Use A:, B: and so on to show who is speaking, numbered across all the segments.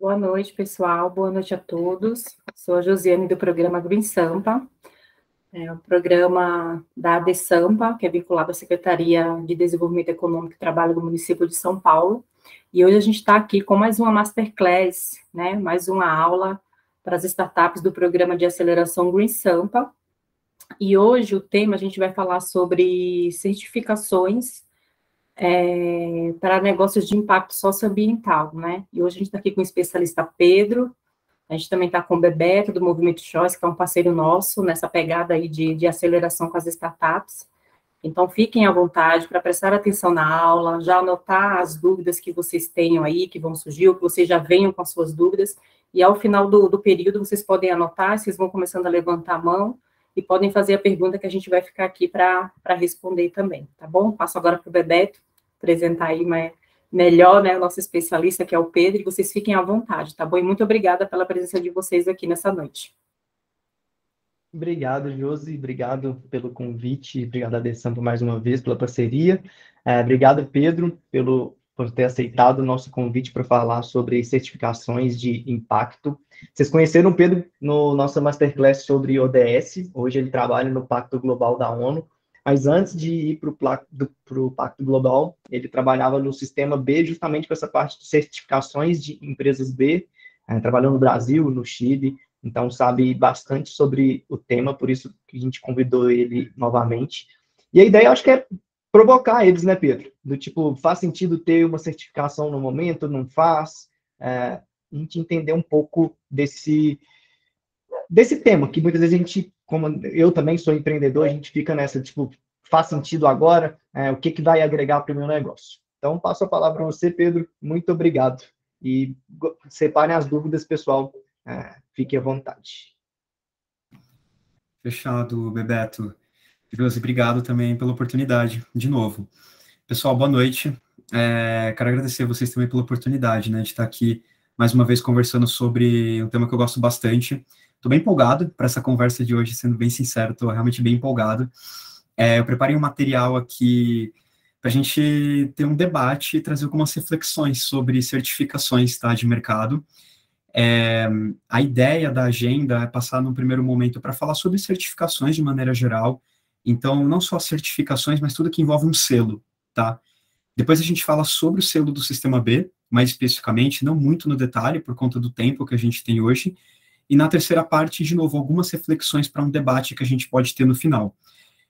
A: Boa noite, pessoal. Boa noite a todos. Sou a Josiane do programa Green Sampa, o programa da ADESAMPA, que é vinculado à Secretaria de Desenvolvimento Econômico e Trabalho do município de São Paulo. E hoje a gente está aqui com mais uma masterclass, né? Mais uma aula para as startups do programa de aceleração Green Sampa. E hoje o tema a gente vai falar sobre certificações para negócios de impacto socioambiental, né? E hoje a gente está aqui com o especialista Pedro, a gente também está com o Bebeto, do Movimento Choice, que é um parceiro nosso nessa pegada aí de aceleração com as startups. Então, fiquem à vontade para prestar atenção na aula, já anotar as dúvidas que vocês tenham aí, que vão surgir, ou que vocês já venham com as suas dúvidas, e ao final do período vocês podem anotar, vocês vão começando a levantar a mão, e podem fazer a pergunta que a gente vai ficar aqui para responder também, tá bom? Passo agora para o Bebeto, apresentar aí melhor, né, o nosso especialista, que é o Pedro, e vocês fiquem à vontade, tá bom? E muito obrigada pela presença de vocês aqui nessa noite.
B: Obrigado, Josi. Obrigado pelo convite. Obrigado, Alessandro, mais uma vez pela parceria. Obrigado, Pedro, por ter aceitado o nosso convite para falar sobre certificações de impacto. Vocês conheceram o Pedro no nossa masterclass sobre ODS. Hoje ele trabalha no Pacto Global da ONU. Mas antes de ir para o Pacto Global, ele trabalhava no Sistema B, justamente com essa parte de certificações de empresas B. Trabalhou no Brasil, no Chile, então sabe bastante sobre o tema, por isso que a gente convidou ele novamente. E a ideia, eu acho que é provocar eles, né, Pedro? Do tipo, faz sentido ter uma certificação no momento, não faz? A gente entender um pouco desse tema, que muitas vezes a gente, como eu também sou empreendedor, a gente fica nessa, tipo, faz sentido agora? O que que vai agregar para o meu negócio? Então, passo a palavra para você, Pedro. Muito obrigado. E separem as dúvidas, pessoal. Fique à vontade.
C: Fechado, Bebeto. Josi, obrigado também pela oportunidade, de novo. Pessoal, boa noite. Quero agradecer a vocês também pela oportunidade, né, de estar aqui mais uma vez conversando sobre um tema que eu gosto bastante. Estou bem empolgado para essa conversa de hoje, sendo bem sincero, estou realmente bem empolgado. Eu preparei um material aqui para a gente ter um debate e trazer algumas reflexões sobre certificações, tá, de mercado. A ideia da agenda é passar num primeiro momento para falar sobre certificações de maneira geral, então não só certificações, mas tudo que envolve um selo, tá? Depois a gente fala sobre o selo do Sistema B, mais especificamente, não muito no detalhe, por conta do tempo que a gente tem hoje, e na terceira parte, de novo, algumas reflexões para um debate que a gente pode ter no final.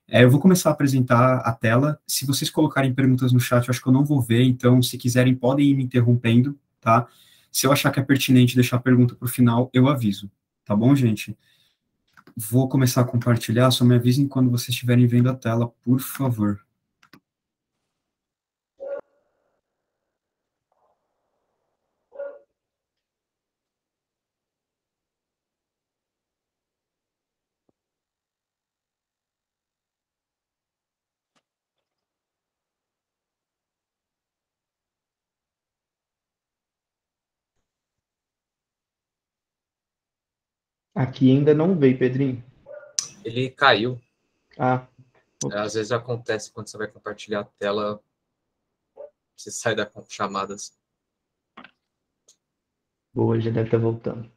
C: Eu vou começar a apresentar a tela, se vocês colocarem perguntas no chat, eu acho que eu não vou ver, então, se quiserem, podem ir me interrompendo, tá? Se eu achar que é pertinente deixar a pergunta para o final, eu aviso. Tá bom, gente? Vou começar a compartilhar, só me avisem quando vocês estiverem vendo a tela, por favor.
B: Aqui ainda não veio, Pedrinho.
D: Ele caiu.
B: Ops.
D: Às vezes acontece quando você vai compartilhar a tela, você sai da chamadas.
B: Boa, já deve estar voltando.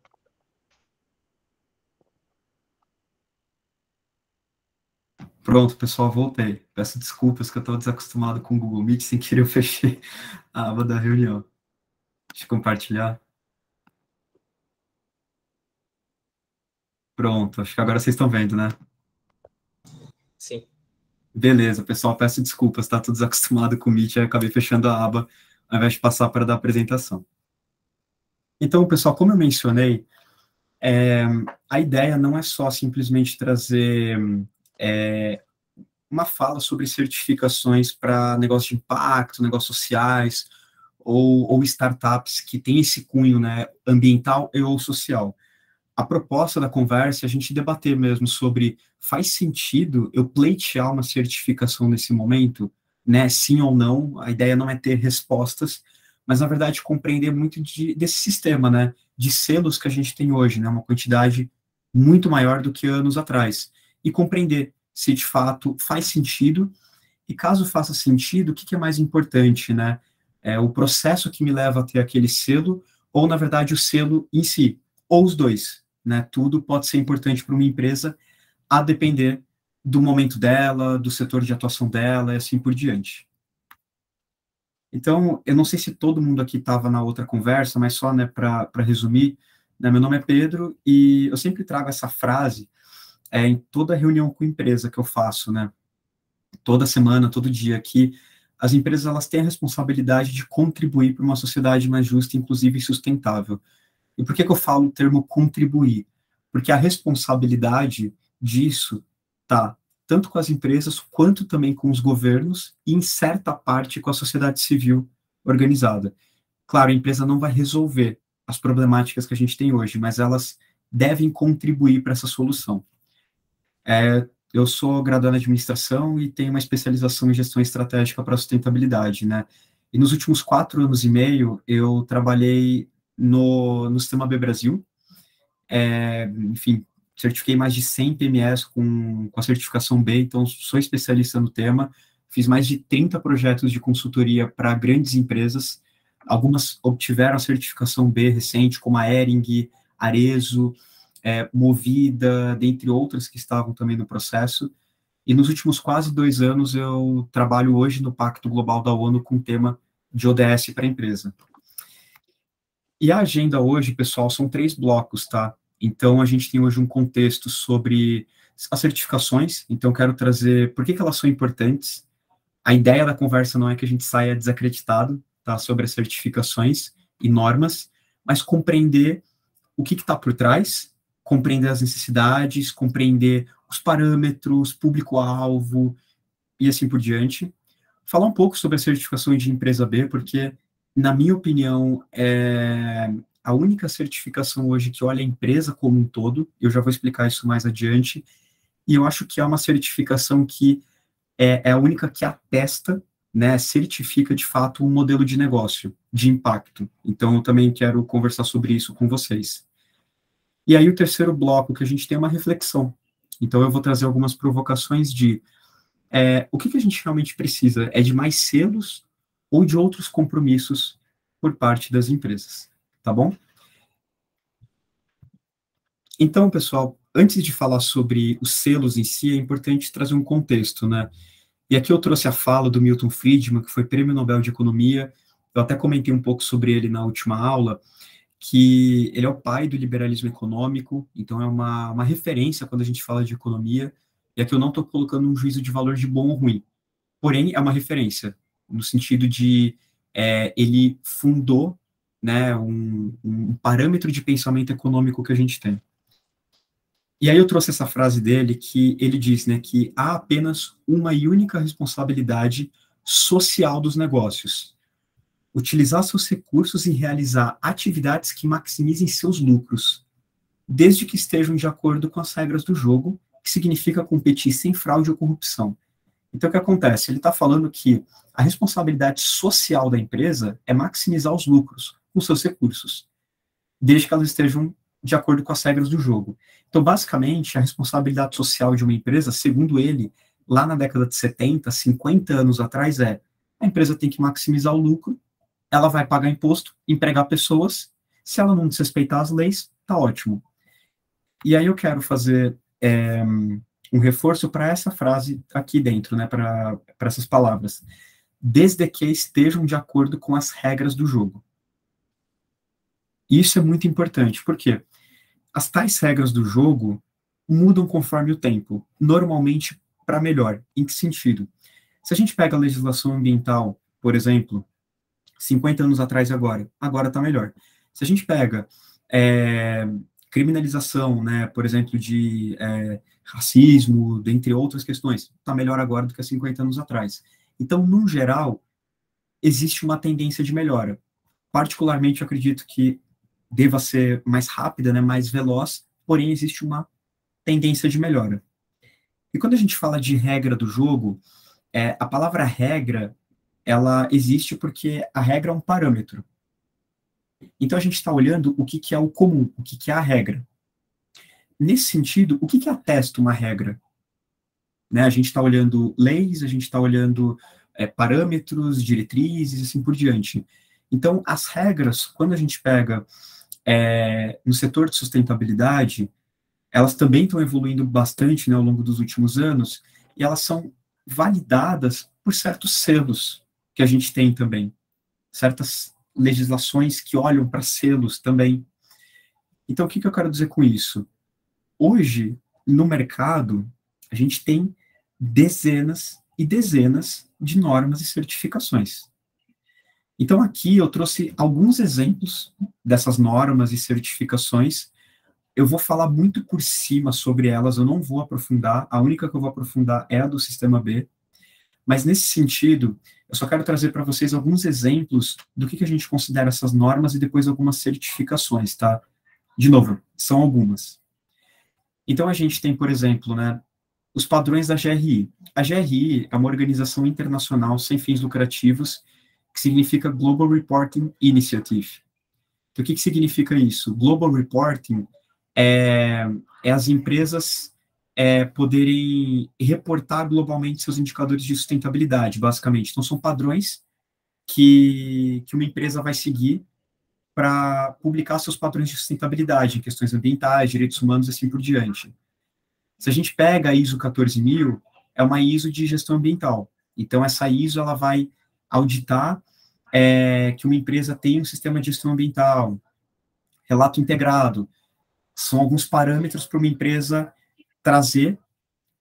C: Pronto, pessoal, voltei. Peço desculpas que eu estou desacostumado com o Google Meet, sem querer eu fechei a aba da reunião. Deixa eu compartilhar. Pronto, acho que agora vocês estão vendo, né?
D: Sim.
C: Beleza, pessoal, peço desculpas, tá? Tô desacostumado com o Meet, aí eu acabei fechando a aba, ao invés de passar para dar a apresentação. Então, pessoal, como eu mencionei, a ideia não é só simplesmente trazer uma fala sobre certificações para negócios de impacto, negócios sociais, ou startups que têm esse cunho, né, ambiental e ou social. A proposta da conversa é a gente debater mesmo sobre faz sentido eu pleitear uma certificação nesse momento, né, sim ou não, a ideia não é ter respostas, mas na verdade compreender muito desse sistema, né, de selos que a gente tem hoje, né, uma quantidade muito maior do que anos atrás, e compreender se de fato faz sentido, e caso faça sentido, o que é mais importante, né, o processo que me leva a ter aquele selo, ou, na verdade, o selo em si, ou os dois, né? Tudo pode ser importante para uma empresa, a depender do momento dela, do setor de atuação dela, e assim por diante. Então, eu não sei se todo mundo aqui estava na outra conversa, mas só, né, para resumir, né, meu nome é Pedro, e eu sempre trago essa frase em toda reunião com empresa que eu faço, né, toda semana, todo dia, que as empresas elas têm a responsabilidade de contribuir para uma sociedade mais justa, inclusive sustentável. E por que eu falo o termo contribuir? Porque a responsabilidade disso está tanto com as empresas, quanto também com os governos, e em certa parte com a sociedade civil organizada. Claro, a empresa não vai resolver as problemáticas que a gente tem hoje, mas elas devem contribuir para essa solução. Eu sou graduado em administração e tenho uma especialização em gestão estratégica para sustentabilidade, né? E nos últimos 4 anos e meio, eu trabalhei no Sistema B Brasil, enfim, certifiquei mais de 100 PMEs com a certificação B, então sou especialista no tema, fiz mais de 30 projetos de consultoria para grandes empresas, algumas obtiveram a certificação B recente, como a Hering, Arezzo, Movida, dentre outras que estavam também no processo, e nos últimos quase 2 anos eu trabalho hoje no Pacto Global da ONU com o tema de ODS para a empresa. E a agenda hoje, pessoal, são 3 blocos, tá? Então, a gente tem hoje um contexto sobre as certificações, então quero trazer por que elas são importantes. A ideia da conversa não é que a gente saia desacreditado, tá, sobre as certificações e normas, mas compreender o que está por trás, compreender as necessidades, compreender os parâmetros, público-alvo e assim por diante. Falar um pouco sobre a certificação de empresa B, porque, na minha opinião, é a única certificação hoje que olha a empresa como um todo, eu já vou explicar isso mais adiante, e eu acho que é uma certificação que é a única que atesta, né, certifica de fato um modelo de negócio, de impacto. Então, eu também quero conversar sobre isso com vocês. E aí, o terceiro bloco, que a gente tem uma reflexão. Então, eu vou trazer algumas provocações de o que a gente realmente precisa? É de mais selos ou de outros compromissos por parte das empresas? Tá bom? Então, pessoal, antes de falar sobre os selos em si, é importante trazer um contexto, né? E aqui eu trouxe a fala do Milton Friedman, que foi Prêmio Nobel de Economia, eu até comentei um pouco sobre ele na última aula, que ele é o pai do liberalismo econômico, então é uma referência quando a gente fala de economia, e aqui eu não estou colocando um juízo de valor de bom ou ruim, porém é uma referência, no sentido de ele fundou, né, um parâmetro de pensamento econômico que a gente tem. E aí eu trouxe essa frase dele, que ele diz, né, que há apenas uma e única responsabilidade social dos negócios: utilizar seus recursos e realizar atividades que maximizem seus lucros, desde que estejam de acordo com as regras do jogo, que significa competir sem fraude ou corrupção. Então, o que acontece? Ele está falando que a responsabilidade social da empresa é maximizar os lucros com seus recursos, desde que elas estejam de acordo com as regras do jogo. Então, basicamente, a responsabilidade social de uma empresa, segundo ele, lá na década de 70, 50 anos atrás, a empresa tem que maximizar o lucro, ela vai pagar imposto, empregar pessoas, se ela não desrespeitar as leis, tá ótimo. E aí eu quero fazer um reforço para essa frase aqui dentro, né, para essas palavras: desde que estejam de acordo com as regras do jogo. Isso é muito importante, porque as tais regras do jogo mudam conforme o tempo, normalmente para melhor. Em que sentido? Se a gente pega a legislação ambiental, por exemplo, 50 anos atrás e agora está melhor. Se a gente pega criminalização, né, por exemplo, de racismo, dentre outras questões, está melhor agora do que há 50 anos atrás. Então, no geral, existe uma tendência de melhora. Particularmente, eu acredito que deva ser mais rápida, né, mais veloz, porém existe uma tendência de melhora. E quando a gente fala de regra do jogo, a palavra regra, ela existe porque a regra é um parâmetro. Então a gente está olhando o que é o comum, o que é a regra. Nesse sentido, o que atesta uma regra? Né, a gente está olhando leis, a gente está olhando parâmetros, diretrizes, assim por diante. Então, as regras, quando a gente pega no setor de sustentabilidade, elas também estão evoluindo bastante, né, ao longo dos últimos anos, e elas são validadas por certos selos que a gente tem também, certas legislações que olham para selos também. Então, o que eu quero dizer com isso? Hoje, no mercado, a gente tem dezenas e dezenas de normas e certificações. Então, aqui eu trouxe alguns exemplos dessas normas e certificações. Eu vou falar muito por cima sobre elas, eu não vou aprofundar, a única que eu vou aprofundar é a do Sistema B, mas nesse sentido, eu só quero trazer para vocês alguns exemplos do que a gente considera essas normas e depois algumas certificações, tá? De novo, são algumas. Então, a gente tem, por exemplo, né, os padrões da GRI. A GRI é uma organização internacional sem fins lucrativos, que significa Global Reporting Initiative. Então, o que significa isso? Global Reporting é as empresas poderem reportar globalmente seus indicadores de sustentabilidade, basicamente. Então, são padrões que uma empresa vai seguir para publicar seus padrões de sustentabilidade em questões ambientais, direitos humanos e assim por diante. Se a gente pega a ISO 14000, é uma ISO de gestão ambiental. Então, essa ISO ela vai auditar que uma empresa tem um sistema de gestão ambiental, relato integrado. São alguns parâmetros para uma empresa trazer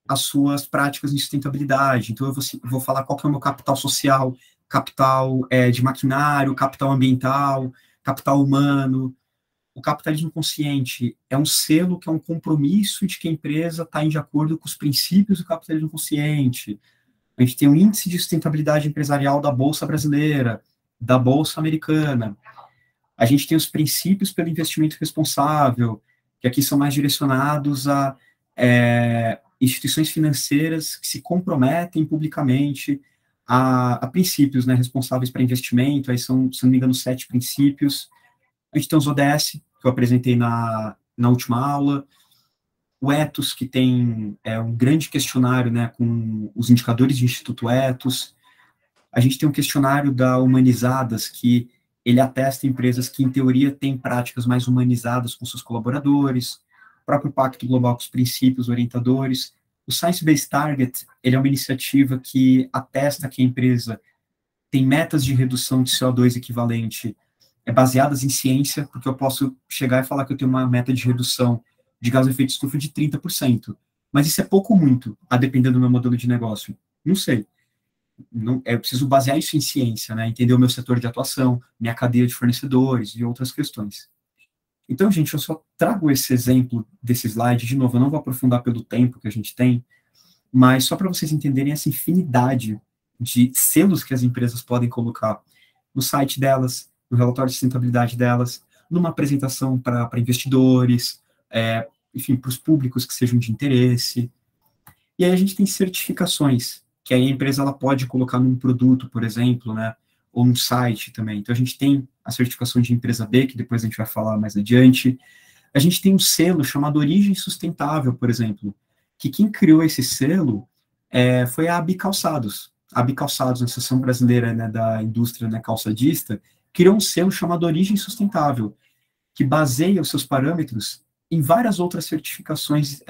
C: as suas práticas de sustentabilidade. Então, eu vou falar qual que é o meu capital social, capital de maquinário, capital ambiental, capital humano. O capitalismo consciente é um selo que é um compromisso de que a empresa está de acordo com os princípios do capitalismo consciente. A gente tem um índice de sustentabilidade empresarial da Bolsa Brasileira, da Bolsa Americana. A gente tem os princípios pelo investimento responsável, que aqui são mais direcionados a instituições financeiras que se comprometem publicamente a princípios, né, responsáveis para investimento, aí são, se não me engano, 7 princípios. A gente tem os ODS, que eu apresentei na última aula, o Ethos, que tem um grande questionário, né, com os indicadores do Instituto Ethos. A gente tem um questionário da Humanizadas, que ele atesta empresas que, em teoria, têm práticas mais humanizadas com seus colaboradores, o próprio Pacto Global com os princípios orientadores. O Science Based Target, ele é uma iniciativa que atesta que a empresa tem metas de redução de CO2 equivalente baseadas em ciência, porque eu posso chegar e falar que eu tenho uma meta de redução de gás de efeito de estufa de 30%. Mas isso é pouco ou muito, a depender do meu modelo de negócio? Não sei. Não, eu preciso basear isso em ciência, né? Entender o meu setor de atuação, minha cadeia de fornecedores e outras questões. Então, gente, eu só trago esse exemplo desse slide, de novo, eu não vou aprofundar pelo tempo que a gente tem, mas só para vocês entenderem essa infinidade de selos que as empresas podem colocar no site delas, no relatório de sustentabilidade delas, numa apresentação para investidores, enfim, para os públicos que sejam de interesse. E aí a gente tem certificações, que aí a empresa ela pode colocar num produto, por exemplo, né, ou num site também. Então, a gente tem a certificação de empresa B, que depois a gente vai falar mais adiante. A gente tem um selo chamado Origem Sustentável, por exemplo, que quem criou esse selo foi a AB Calçados. A AB Calçados, a Associação Brasileira, né, da Indústria, né, calçadista, criou um selo chamado Origem Sustentável, que baseia os seus parâmetros em várias outras certificações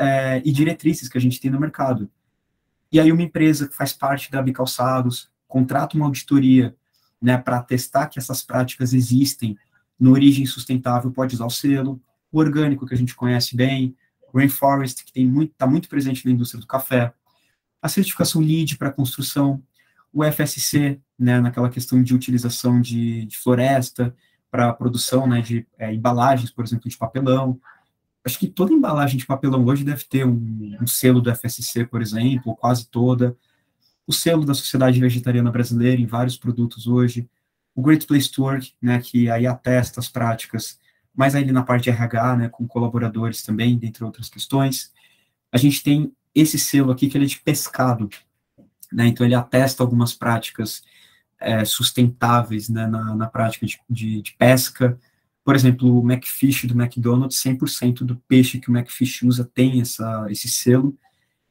C: e diretrizes que a gente tem no mercado. E aí uma empresa que faz parte da AB Calçados contrata uma auditoria, né, para atestar que essas práticas existem no Origem Sustentável, pode usar o selo. O orgânico, que a gente conhece bem, o Rainforest, que está muito presente na indústria do café, a certificação LEED para construção, o FSC, né, naquela questão de utilização de floresta para a produção, né, de embalagens, por exemplo, de papelão. Acho que toda embalagem de papelão hoje deve ter um selo do FSC, por exemplo, ou quase toda. O selo da Sociedade Vegetariana Brasileira em vários produtos hoje. O Great Place to Work, né, que aí atesta as práticas, mas aí na parte de RH, né, com colaboradores também, dentre outras questões. A gente tem esse selo aqui, que ele é de pescado, né, então ele atesta algumas práticas sustentáveis, né, na prática de pesca. Por exemplo, o McFish do McDonald's, 100% do peixe que o McFish usa tem esse selo.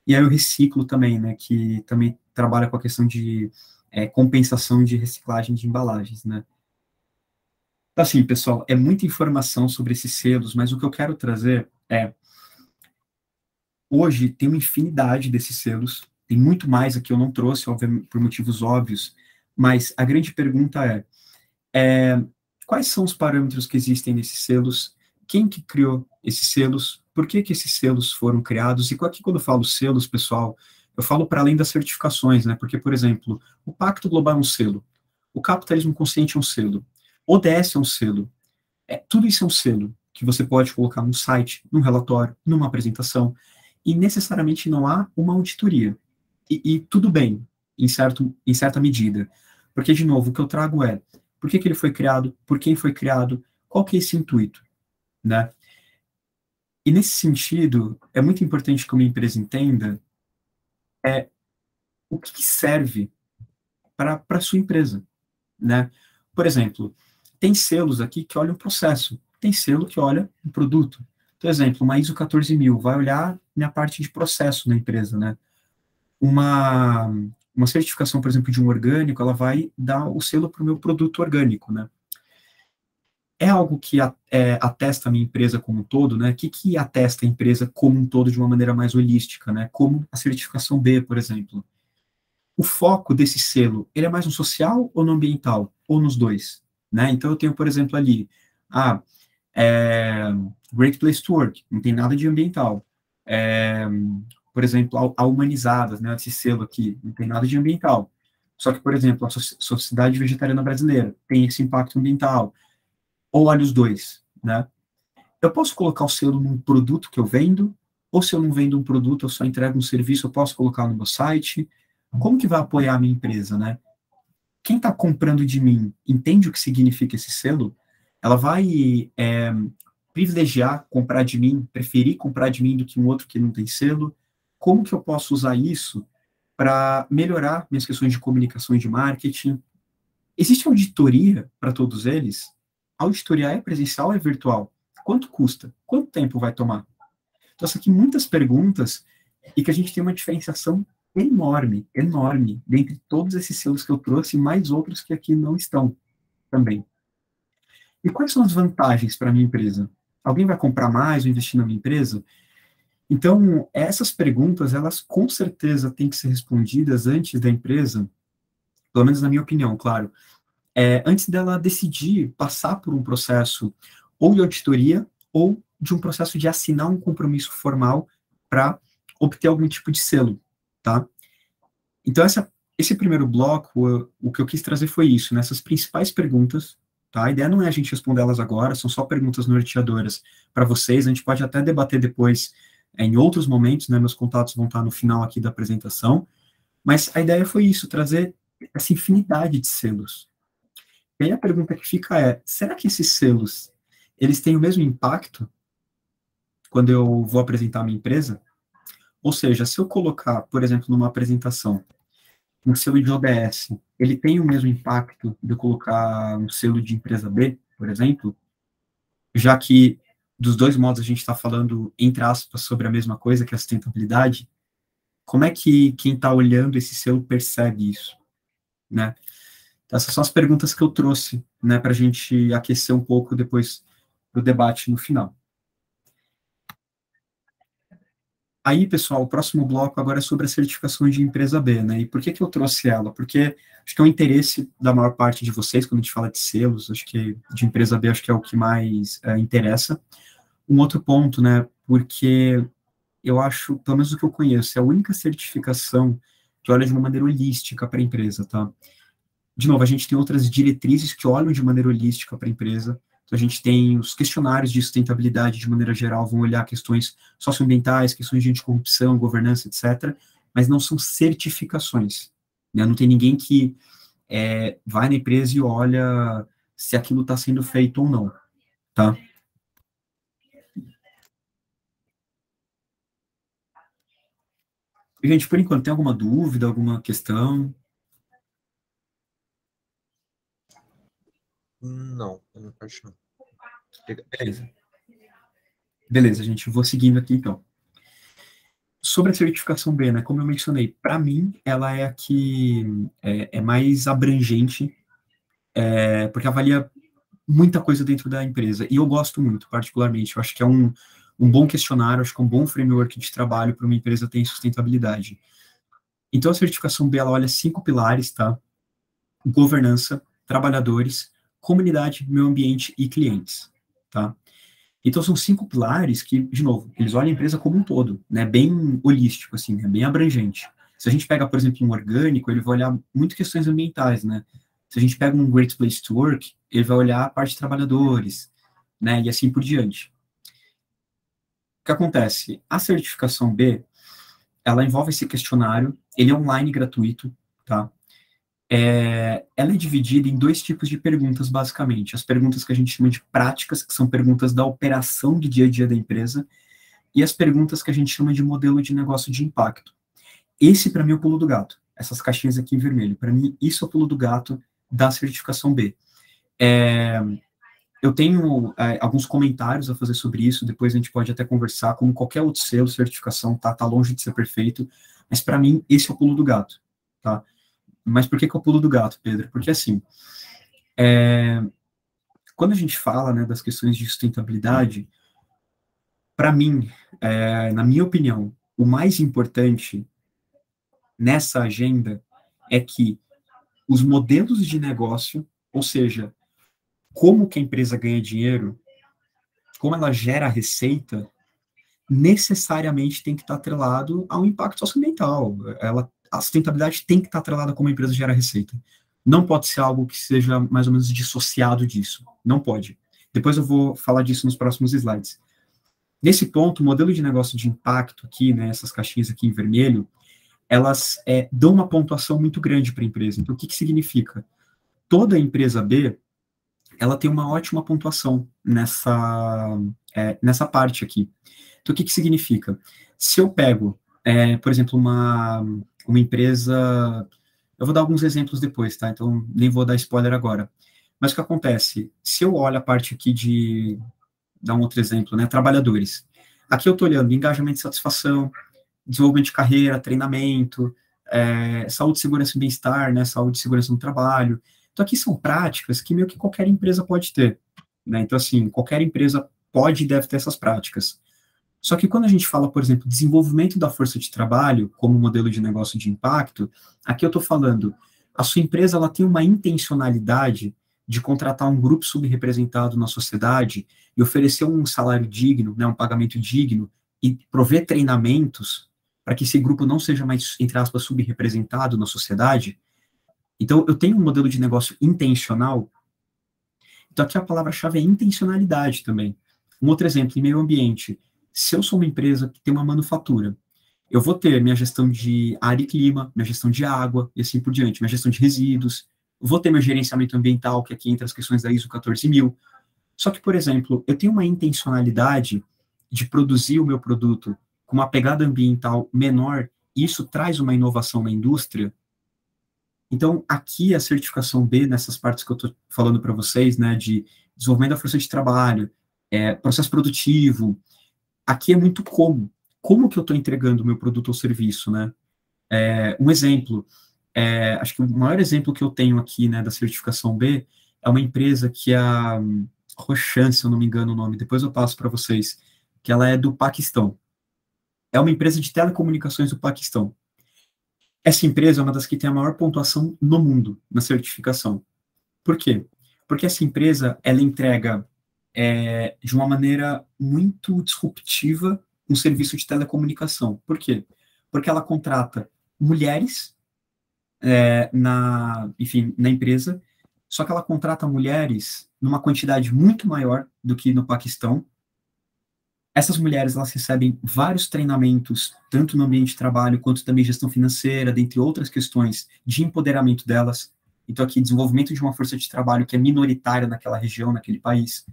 C: E aí o Reciclo também, né, que também trabalha com a questão de compensação de reciclagem de embalagens, né. Então, assim, pessoal, é muita informação sobre esses selos, mas o que eu quero trazer é, hoje tem uma infinidade desses selos, tem muito mais aqui, eu não trouxe, obviamente, por motivos óbvios, mas a grande pergunta é quais são os parâmetros que existem nesses selos, quem que criou esses selos, por que que esses selos foram criados, e aqui quando eu falo selos, pessoal, eu falo para além das certificações, né, porque, por exemplo, o Pacto Global é um selo, o Capitalismo Consciente é um selo, o ODS é um selo, tudo isso é um selo que você pode colocar num site, num relatório, numa apresentação, e necessariamente não há uma auditoria. E tudo bem, em certa medida. Porque, de novo, o que eu trago é por que que ele foi criado, por quem foi criado, qual que é esse intuito, né? E nesse sentido, é muito importante que uma empresa entenda o que que serve para a sua empresa, né? Por exemplo, tem selos aqui que olham o processo, tem selo que olha o produto. Por exemplo, uma ISO 14000 vai olhar minha parte de processo na empresa, né? Uma certificação, por exemplo, de um orgânico, ela vai dar o selo para o meu produto orgânico, né? É algo que atesta a minha empresa como um todo, né? O que atesta a empresa como um todo de uma maneira mais holística, né? Como a certificação B, por exemplo. O foco desse selo, ele é mais no social ou no ambiental? Ou nos dois? Né? Então, eu tenho, por exemplo, ali, Great Place to Work, não tem nada de ambiental. Por exemplo, a Humanizadas, né, esse selo aqui, não tem nada de ambiental. Só que, por exemplo, a Sociedade Vegetariana Brasileira tem esse impacto ambiental. Ou olha os dois, né? Eu posso colocar o selo num produto que eu vendo, ou se eu não vendo um produto, eu só entrego um serviço, eu posso colocar no meu site. Como que vai apoiar a minha empresa, né? Quem está comprando de mim entende o que significa esse selo? Ela vai privilegiar comprar de mim, preferir comprar de mim do que um outro que não tem selo? Como que eu posso usar isso para melhorar minhas questões de comunicação e de marketing? Existe auditoria para todos eles? A auditoria é presencial ou é virtual? Quanto custa? Quanto tempo vai tomar? Então, essa aqui muitas perguntas e que a gente tem uma diferenciação enorme, enorme, dentre todos esses selos que eu trouxe, e mais outros que aqui não estão também. E quais são as vantagens para a minha empresa? Alguém vai comprar mais ou investir na minha empresa? Então, essas perguntas, elas com certeza têm que ser respondidas antes da empresa, pelo menos na minha opinião, claro, antes dela decidir passar por um processo ou de auditoria ou de um processo de assinar um compromisso formal para obter algum tipo de selo, tá? Então, esse primeiro bloco, o que eu quis trazer foi isso, nessas principais perguntas, tá? A ideia não é a gente responder elas agora, são só perguntas norteadoras para vocês, a gente pode até debater depois em outros momentos, né? Meus contatos vão estar no final aqui da apresentação, mas a ideia foi isso, trazer essa infinidade de selos. E aí a pergunta que fica será que esses selos, eles têm o mesmo impacto quando eu vou apresentar a minha empresa? Ou seja, se eu colocar, por exemplo, numa apresentação, um selo de ODS, ele tem o mesmo impacto de eu colocar um selo de empresa B, por exemplo, já que dos dois modos a gente está falando, entre aspas, sobre a mesma coisa, que é a sustentabilidade, como é que quem está olhando esse selo percebe isso, né? Então, essas são as perguntas que eu trouxe, né, para a gente aquecer um pouco depois do debate no final. Aí, pessoal, o próximo bloco agora é sobre a certificação de empresa B, né? E por que eu trouxe ela? Porque acho que é um interesse da maior parte de vocês, quando a gente fala de selos, acho que de empresa B, acho que é o que mais interessa. Um outro ponto, né? Porque eu acho, pelo menos o que eu conheço, é a única certificação que olha de uma maneira holística para a empresa, tá? De novo, a gente tem outras diretrizes que olham de maneira holística para a empresa. Então, a gente tem os questionários de sustentabilidade, de maneira geral, vão olhar questões socioambientais, questões de anticorrupção, governança, etc., mas não são certificações, né? Não tem ninguém que vai na empresa e olha se aquilo está sendo feito ou não, tá? E, gente, por enquanto, tem alguma dúvida, alguma questão?
D: Não, da minha parte não.
C: Beleza. Beleza, gente, eu vou seguindo aqui, então. Sobre a certificação B, né, como eu mencionei, para mim, ela é a que é mais abrangente, porque avalia muita coisa dentro da empresa, e eu gosto muito, particularmente, eu acho que é um bom questionário, acho que é um bom framework de trabalho para uma empresa ter sustentabilidade. Então, a certificação B, ela olha 5 pilares, tá? Governança, trabalhadores, comunidade, meio ambiente e clientes, tá? Então, são 5 pilares que, de novo, eles olham a empresa como um todo, né? Bem holístico, assim, é bem abrangente. Se a gente pega, por exemplo, um orgânico, ele vai olhar muito questões ambientais, né? Se a gente pega um Great Place to Work, ele vai olhar a parte de trabalhadores, né? E assim por diante. O que acontece? A certificação B, ela envolve esse questionário, ele é online gratuito, tá? Ela é dividida em 2 tipos de perguntas, basicamente. As perguntas que a gente chama de práticas, que são perguntas da operação do dia a dia da empresa, e as perguntas que a gente chama de modelo de negócio de impacto. Esse, para mim, é o pulo do gato. Essas caixinhas aqui em vermelho. Para mim, isso é o pulo do gato da certificação B. Eu tenho alguns comentários a fazer sobre isso, depois a gente pode até conversar, como qualquer outro selo, certificação, tá longe de ser perfeito, mas para mim, esse é o pulo do gato, tá? Mas por que é o pulo do gato, Pedro? Porque, assim, quando a gente fala, né, das questões de sustentabilidade, para mim, na minha opinião, o mais importante nessa agenda é que os modelos de negócio, ou seja, como que a empresa ganha dinheiro, como ela gera receita, necessariamente tem que estar atrelado ao impacto socioambiental. A sustentabilidade tem que estar atrelada a como a empresa gera receita. Não pode ser algo que seja mais ou menos dissociado disso. Não pode. Depois eu vou falar disso nos próximos slides. Nesse ponto, o modelo de negócio de impacto aqui, né, essas caixinhas aqui em vermelho, elas dão uma pontuação muito grande para a empresa. Então, o que significa? Toda empresa B, ela tem uma ótima pontuação nessa parte aqui. Então, o que significa? Se eu pego, por exemplo, uma empresa... Eu vou dar alguns exemplos depois, tá? Então, nem vou dar spoiler agora. Mas o que acontece? Se eu olho a parte aqui de... Dar um outro exemplo, né? Trabalhadores. Aqui eu estou olhando engajamento e satisfação, desenvolvimento de carreira, treinamento, saúde, segurança e bem-estar, né? Saúde e segurança no trabalho. Então, aqui são práticas que meio que qualquer empresa pode ter, né? Então, assim, qualquer empresa pode e deve ter essas práticas. Só que quando a gente fala, por exemplo, desenvolvimento da força de trabalho como modelo de negócio de impacto, aqui eu estou falando, a sua empresa ela tem uma intencionalidade de contratar um grupo subrepresentado na sociedade e oferecer um salário digno, né, um pagamento digno, e prover treinamentos para que esse grupo não seja mais, entre aspas, subrepresentado na sociedade. Então, eu tenho um modelo de negócio intencional. Então, aqui a palavra-chave é intencionalidade também. Um outro exemplo, em meio ambiente. Se eu sou uma empresa que tem uma manufatura, eu vou ter minha gestão de ar e clima, minha gestão de água, e assim por diante, minha gestão de resíduos, vou ter meu gerenciamento ambiental, que aqui entra as questões da ISO 14000. Só que, por exemplo, eu tenho uma intencionalidade de produzir o meu produto com uma pegada ambiental menor, e isso traz uma inovação na indústria. Então, aqui a certificação B, nessas partes que eu estou falando para vocês, né, de desenvolvimento da força de trabalho, processo produtivo, aqui é muito como que eu estou entregando o meu produto ou serviço, né? Um exemplo, acho que o maior exemplo que eu tenho aqui, né, da certificação B, é uma empresa que é a Roshan, se eu não me engano o nome, depois eu passo para vocês, que ela é do Paquistão. É uma empresa de telecomunicações do Paquistão. Essa empresa é uma das que tem a maior pontuação no mundo na certificação. Por quê? Porque essa empresa, ela entrega de uma maneira muito disruptiva um serviço de telecomunicação. Por quê? Porque ela contrata mulheres na empresa, só que ela contrata mulheres numa quantidade muito maior do que no Paquistão. Essas mulheres, elas recebem vários treinamentos, tanto no ambiente de trabalho, quanto também gestão financeira, dentre outras questões de empoderamento delas. Então, aqui, desenvolvimento de uma força de trabalho que é minoritária naquela região, naquele país.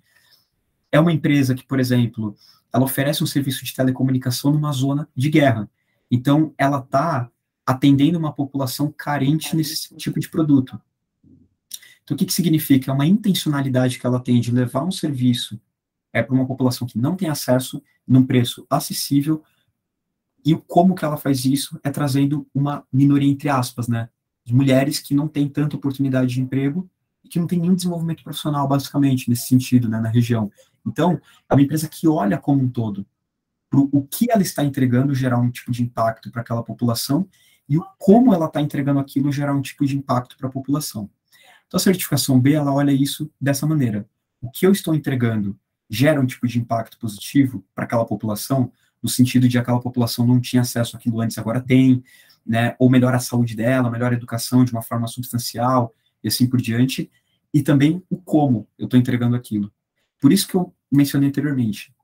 C: É uma empresa que, por exemplo, ela oferece um serviço de telecomunicação numa zona de guerra. Então, ela está atendendo uma população carente nesse tipo de produto. Então, o que significa? É uma intencionalidade que ela tem de levar um serviço para uma população que não tem acesso, num preço acessível, e como que ela faz isso é trazendo uma minoria, entre aspas, né, de mulheres que não têm tanta oportunidade de emprego, e que não tem nenhum desenvolvimento profissional, basicamente, nesse sentido, né, na região. Então, é uma empresa que olha como um todo para o que ela está entregando gerar um tipo de impacto para aquela população e o como ela está entregando aquilo gerar um tipo de impacto para a população. Então, a certificação B, ela olha isso dessa maneira. O que eu estou entregando gera um tipo de impacto positivo para aquela população, no sentido de aquela população não tinha acesso àquilo antes, agora tem, né, ou melhora a saúde dela, melhora a educação de uma forma substancial, e assim por diante, e também o como eu estou entregando aquilo. Por isso que eu mencionei anteriormente,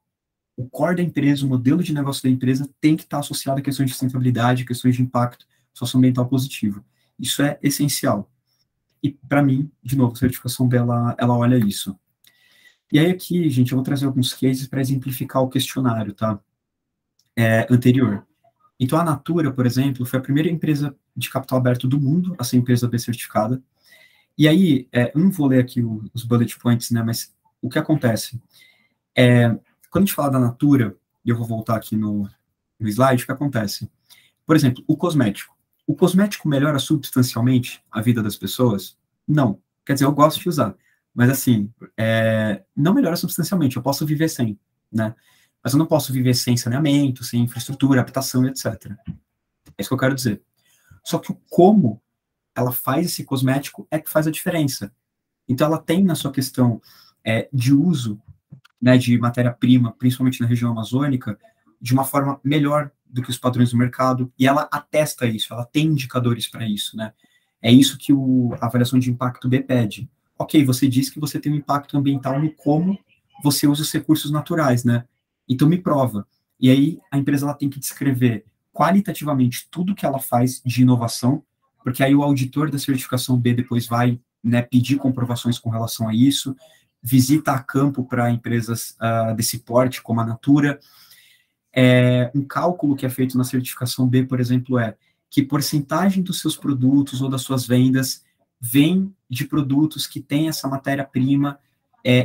C: o core da empresa, o modelo de negócio da empresa tem que estar associado a questões de sustentabilidade, questões de impacto socioambiental positivo. Isso é essencial. E, para mim, de novo, a certificação dela, ela olha isso. E aí aqui, gente, eu vou trazer alguns cases para exemplificar o questionário, tá? Anterior. Então, a Natura, por exemplo, foi a primeira empresa de capital aberto do mundo a ser empresa B certificada. E aí, eu não vou ler aqui os bullet points, né, mas o que acontece? Quando a gente fala da Natura, e eu vou voltar aqui no slide, o que acontece? Por exemplo, o cosmético. O cosmético melhora substancialmente a vida das pessoas? Não. Quer dizer, eu gosto de usar. Mas, assim, não melhora substancialmente. Eu posso viver sem, né? Mas eu não posso viver sem saneamento, sem infraestrutura, habitação, etc. É isso que eu quero dizer. Só que o como ela faz esse cosmético é que faz a diferença. Então, ela tem na sua questão de uso, né, de matéria-prima, principalmente na região amazônica, de uma forma melhor do que os padrões do mercado, e ela atesta isso, ela tem indicadores para isso, né? É isso que a avaliação de impacto B pede. Ok, você diz que você tem um impacto ambiental no como você usa os recursos naturais, né? Então me prova. E aí a empresa ela tem que descrever qualitativamente tudo que ela faz de inovação, porque aí o auditor da certificação B depois vai, né, pedir comprovações com relação a isso, visita a campo para empresas desse porte, como a Natura. Um cálculo que é feito na certificação B, por exemplo, é que porcentagem dos seus produtos ou das suas vendas vem de produtos que têm essa matéria-prima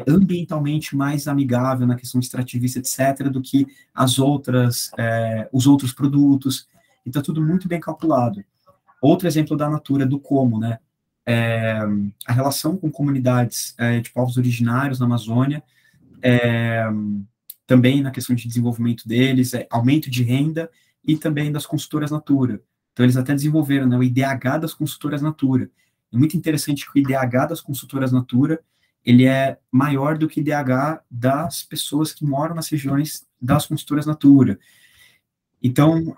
C: ambientalmente mais amigável na questão de extrativista, etc., do que os outros produtos. Então, tudo muito bem calculado. Outro exemplo da Natura, do como, né? A relação com comunidades de povos originários na Amazônia, também na questão de desenvolvimento deles, aumento de renda e também das consultoras Natura. Então, eles até desenvolveram, né, o IDH das consultoras Natura. É muito interessante que o IDH das consultoras Natura, ele é maior do que o IDH das pessoas que moram nas regiões das consultoras Natura. Então,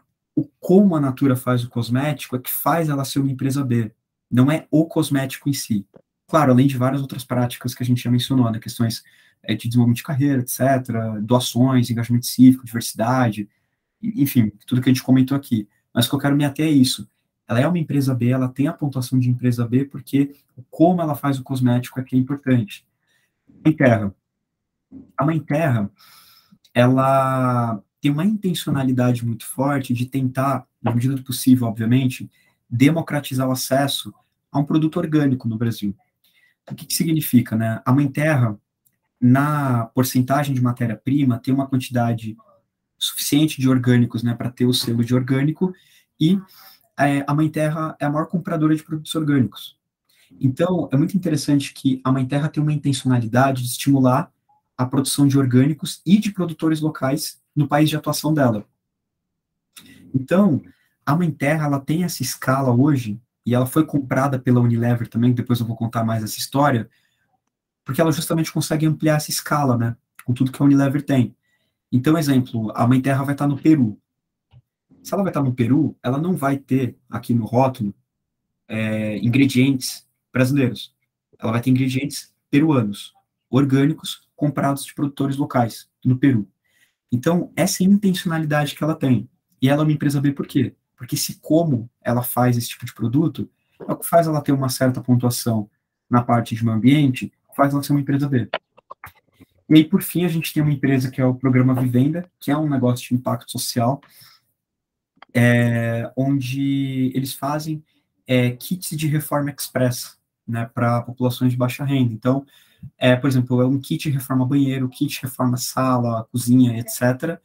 C: como a Natura faz o cosmético é que faz ela ser uma empresa B, não é o cosmético em si. Claro, além de várias outras práticas que a gente já mencionou, né, questões de desenvolvimento de carreira, etc., doações, engajamento cívico, diversidade, enfim, tudo que a gente comentou aqui. Mas o que eu quero me ater é isso. Ela é uma empresa B, ela tem a pontuação de empresa B, porque como ela faz o cosmético é que é importante. A Mãe Terra, ela tem uma intencionalidade muito forte de tentar, na medida do possível, obviamente, democratizar o acesso a um produto orgânico no Brasil. O que significa, né? A Mãe Terra, na porcentagem de matéria-prima, tem uma quantidade suficiente de orgânicos, né, para ter o selo de orgânico, e a Mãe Terra é a maior compradora de produtos orgânicos. Então, é muito interessante que a Mãe Terra tem uma intencionalidade de estimular a produção de orgânicos e de produtores locais no país de atuação dela. Então, a Mãe Terra, ela tem essa escala hoje, e ela foi comprada pela Unilever também, depois eu vou contar mais essa história, porque ela justamente consegue ampliar essa escala, né, com tudo que a Unilever tem. Então, exemplo, a Mãe Terra vai estar no Peru. Se ela vai estar no Peru, ela não vai ter aqui no rótulo ingredientes brasileiros. Ela vai ter ingredientes peruanos, orgânicos, comprados de produtores locais no Peru. Então, essa é a intencionalidade que ela tem. E ela é uma empresa B por quê? Porque se como ela faz esse tipo de produto, é o que faz ela ter uma certa pontuação na parte de meio ambiente, faz ela ser uma empresa B. E aí, por fim, a gente tem uma empresa que é o Programa Vivenda, que é um negócio de impacto social, onde eles fazem kits de reforma express, né, para populações de baixa renda. Então, por exemplo, é um kit reforma banheiro, kit reforma sala, cozinha, etc.,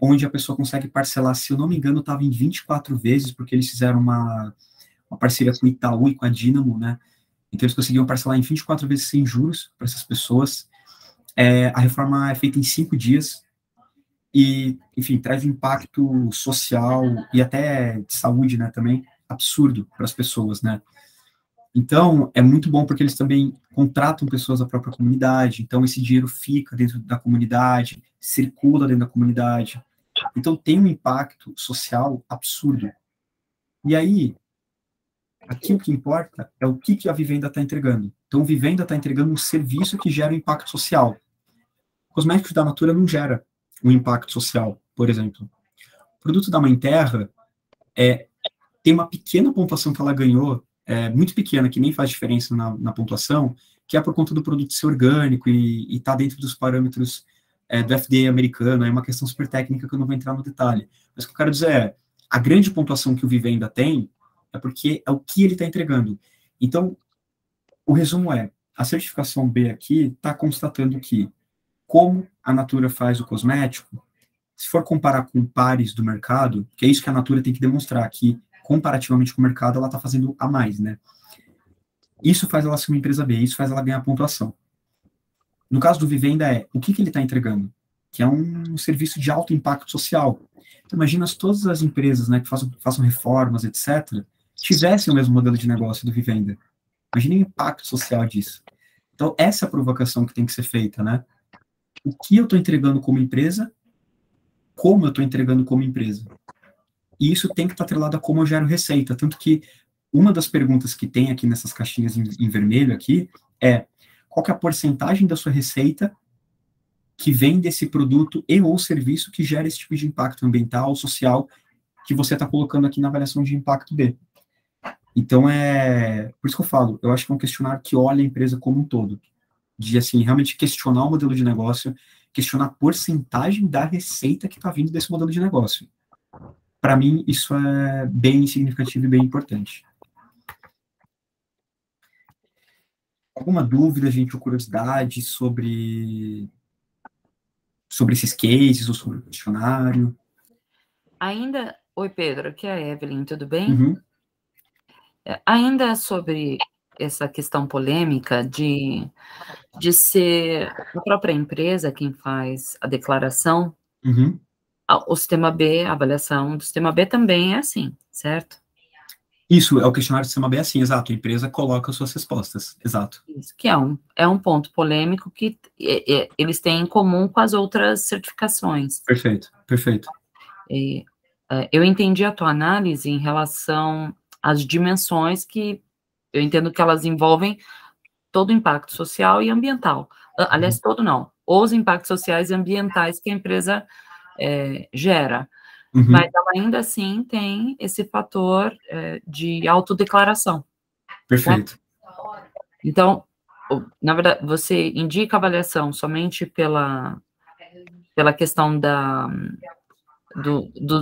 C: onde a pessoa consegue parcelar, se eu não me engano, estava em 24 vezes, porque eles fizeram uma parceria com o Itaú e com a Dynamo, né? Então, eles conseguiam parcelar em 24 vezes sem juros para essas pessoas. A reforma é feita em 5 dias e, enfim, traz um impacto social e até de saúde, né, também, absurdo para as pessoas, né. Então, é muito bom porque eles também contratam pessoas da própria comunidade, então esse dinheiro fica dentro da comunidade, circula dentro da comunidade. Então, tem um impacto social absurdo. E aí, aqui o que importa é o que a Vivenda está entregando. Então, a Vivenda está entregando um serviço que gera um impacto social. Cosméticos da Natura não gera um impacto social, por exemplo. O produto da Mãe Terra tem uma pequena pontuação que ela ganhou, muito pequena, que nem faz diferença na pontuação, que é por conta do produto ser orgânico e tá dentro dos parâmetros do FDA americano. É uma questão super técnica que eu não vou entrar no detalhe. Mas o que eu quero dizer é, a grande pontuação que o Vivenda tem é porque é o que ele está entregando. Então, o resumo é, a certificação B aqui está constatando que, como a Natura faz o cosmético, se for comparar com pares do mercado, que é isso que a Natura tem que demonstrar, que comparativamente com o mercado ela está fazendo a mais, né? Isso faz ela ser uma empresa B, isso faz ela ganhar pontuação. No caso do Vivenda o que ele está entregando? Que é um serviço de alto impacto social. Então, imagina se todas as empresas, né, que façam reformas, etc., tivessem o mesmo modelo de negócio do Vivenda. Imagina o impacto social disso. Então, essa é a provocação que tem que ser feita, né? O que eu estou entregando como empresa, como eu estou entregando como empresa. E isso tem que estar atrelado a como eu gero receita. Tanto que uma das perguntas que tem aqui nessas caixinhas em vermelho aqui é qual que é a porcentagem da sua receita que vem desse produto e ou serviço que gera esse tipo de impacto ambiental, social, que você está colocando aqui na avaliação de impacto B. Então, por isso que eu falo, eu acho que é um questionário que olha a empresa como um todo, de, assim, realmente questionar o modelo de negócio, questionar a porcentagem da receita que está vindo desse modelo de negócio. Para mim, isso é bem significativo e bem importante. Alguma dúvida, gente, ou curiosidade sobre esses cases ou sobre o questionário?
E: Oi, Pedro, aqui é a Evelyn, tudo bem?
C: Uhum.
E: Ainda sobre essa questão polêmica de ser a própria empresa quem faz a declaração,
C: Uhum.
E: o sistema B, a avaliação do sistema B também é assim, certo?
C: Isso, é o questionário do sistema B, assim, exato, a empresa coloca as suas respostas, exato.
E: Isso, que é um ponto polêmico que eles têm em comum com as outras certificações.
C: Perfeito, perfeito.
E: Eu entendi a tua análise em relação às dimensões que eu entendo que elas envolvem todo o impacto social e ambiental. Aliás, todo não. Os impactos sociais e ambientais que a empresa gera.
C: Uhum.
E: Mas ela ainda assim tem esse fator de autodeclaração.
C: Perfeito.
E: Né? Então, na verdade, você indica a avaliação somente pela questão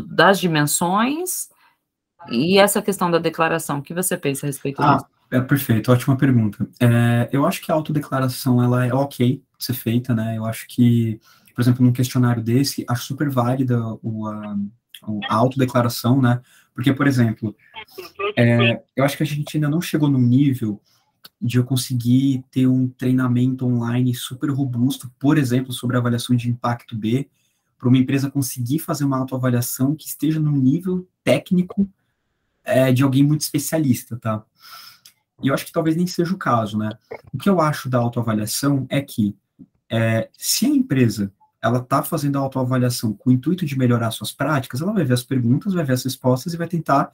E: das dimensões e essa questão da declaração. O que você pensa a respeito disso?
C: Perfeito, ótima pergunta. Eu acho que a autodeclaração, ela é ok de ser feita, né? Eu acho que, por exemplo, num questionário desse, acho super válida a autodeclaração, né? Porque, por exemplo, eu acho que a gente ainda não chegou no nível de eu conseguir ter um treinamento online super robusto, por exemplo, sobre avaliação de impacto B, para uma empresa conseguir fazer uma autoavaliação que esteja no nível técnico de alguém muito especialista, tá? E eu acho que talvez nem seja o caso, né? O que eu acho da autoavaliação é que se a empresa ela está fazendo a autoavaliação com o intuito de melhorar suas práticas, ela vai ver as perguntas, vai ver as respostas e vai tentar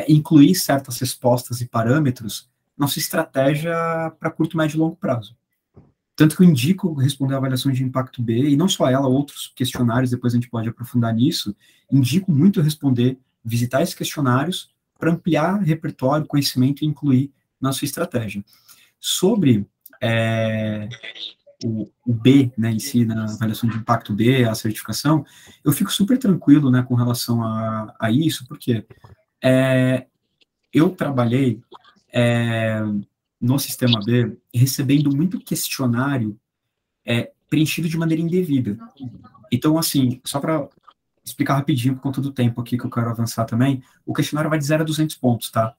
C: incluir certas respostas e parâmetros na sua estratégia para curto, médio e longo prazo. Tanto que eu indico responder a avaliação de impacto B, e não só ela, outros questionários, depois a gente pode aprofundar nisso, indico muito responder, visitar esses questionários para ampliar repertório, conhecimento e incluir na sua estratégia. Sobre o B, né, em si, na avaliação de impacto B, a certificação, eu fico super tranquilo, né, com relação a isso, porque eu trabalhei no sistema B recebendo muito questionário preenchido de maneira indevida. Então, assim, só para explicar rapidinho, por conta do tempo aqui que eu quero avançar também, o questionário vai de 0 a 200 pontos, tá?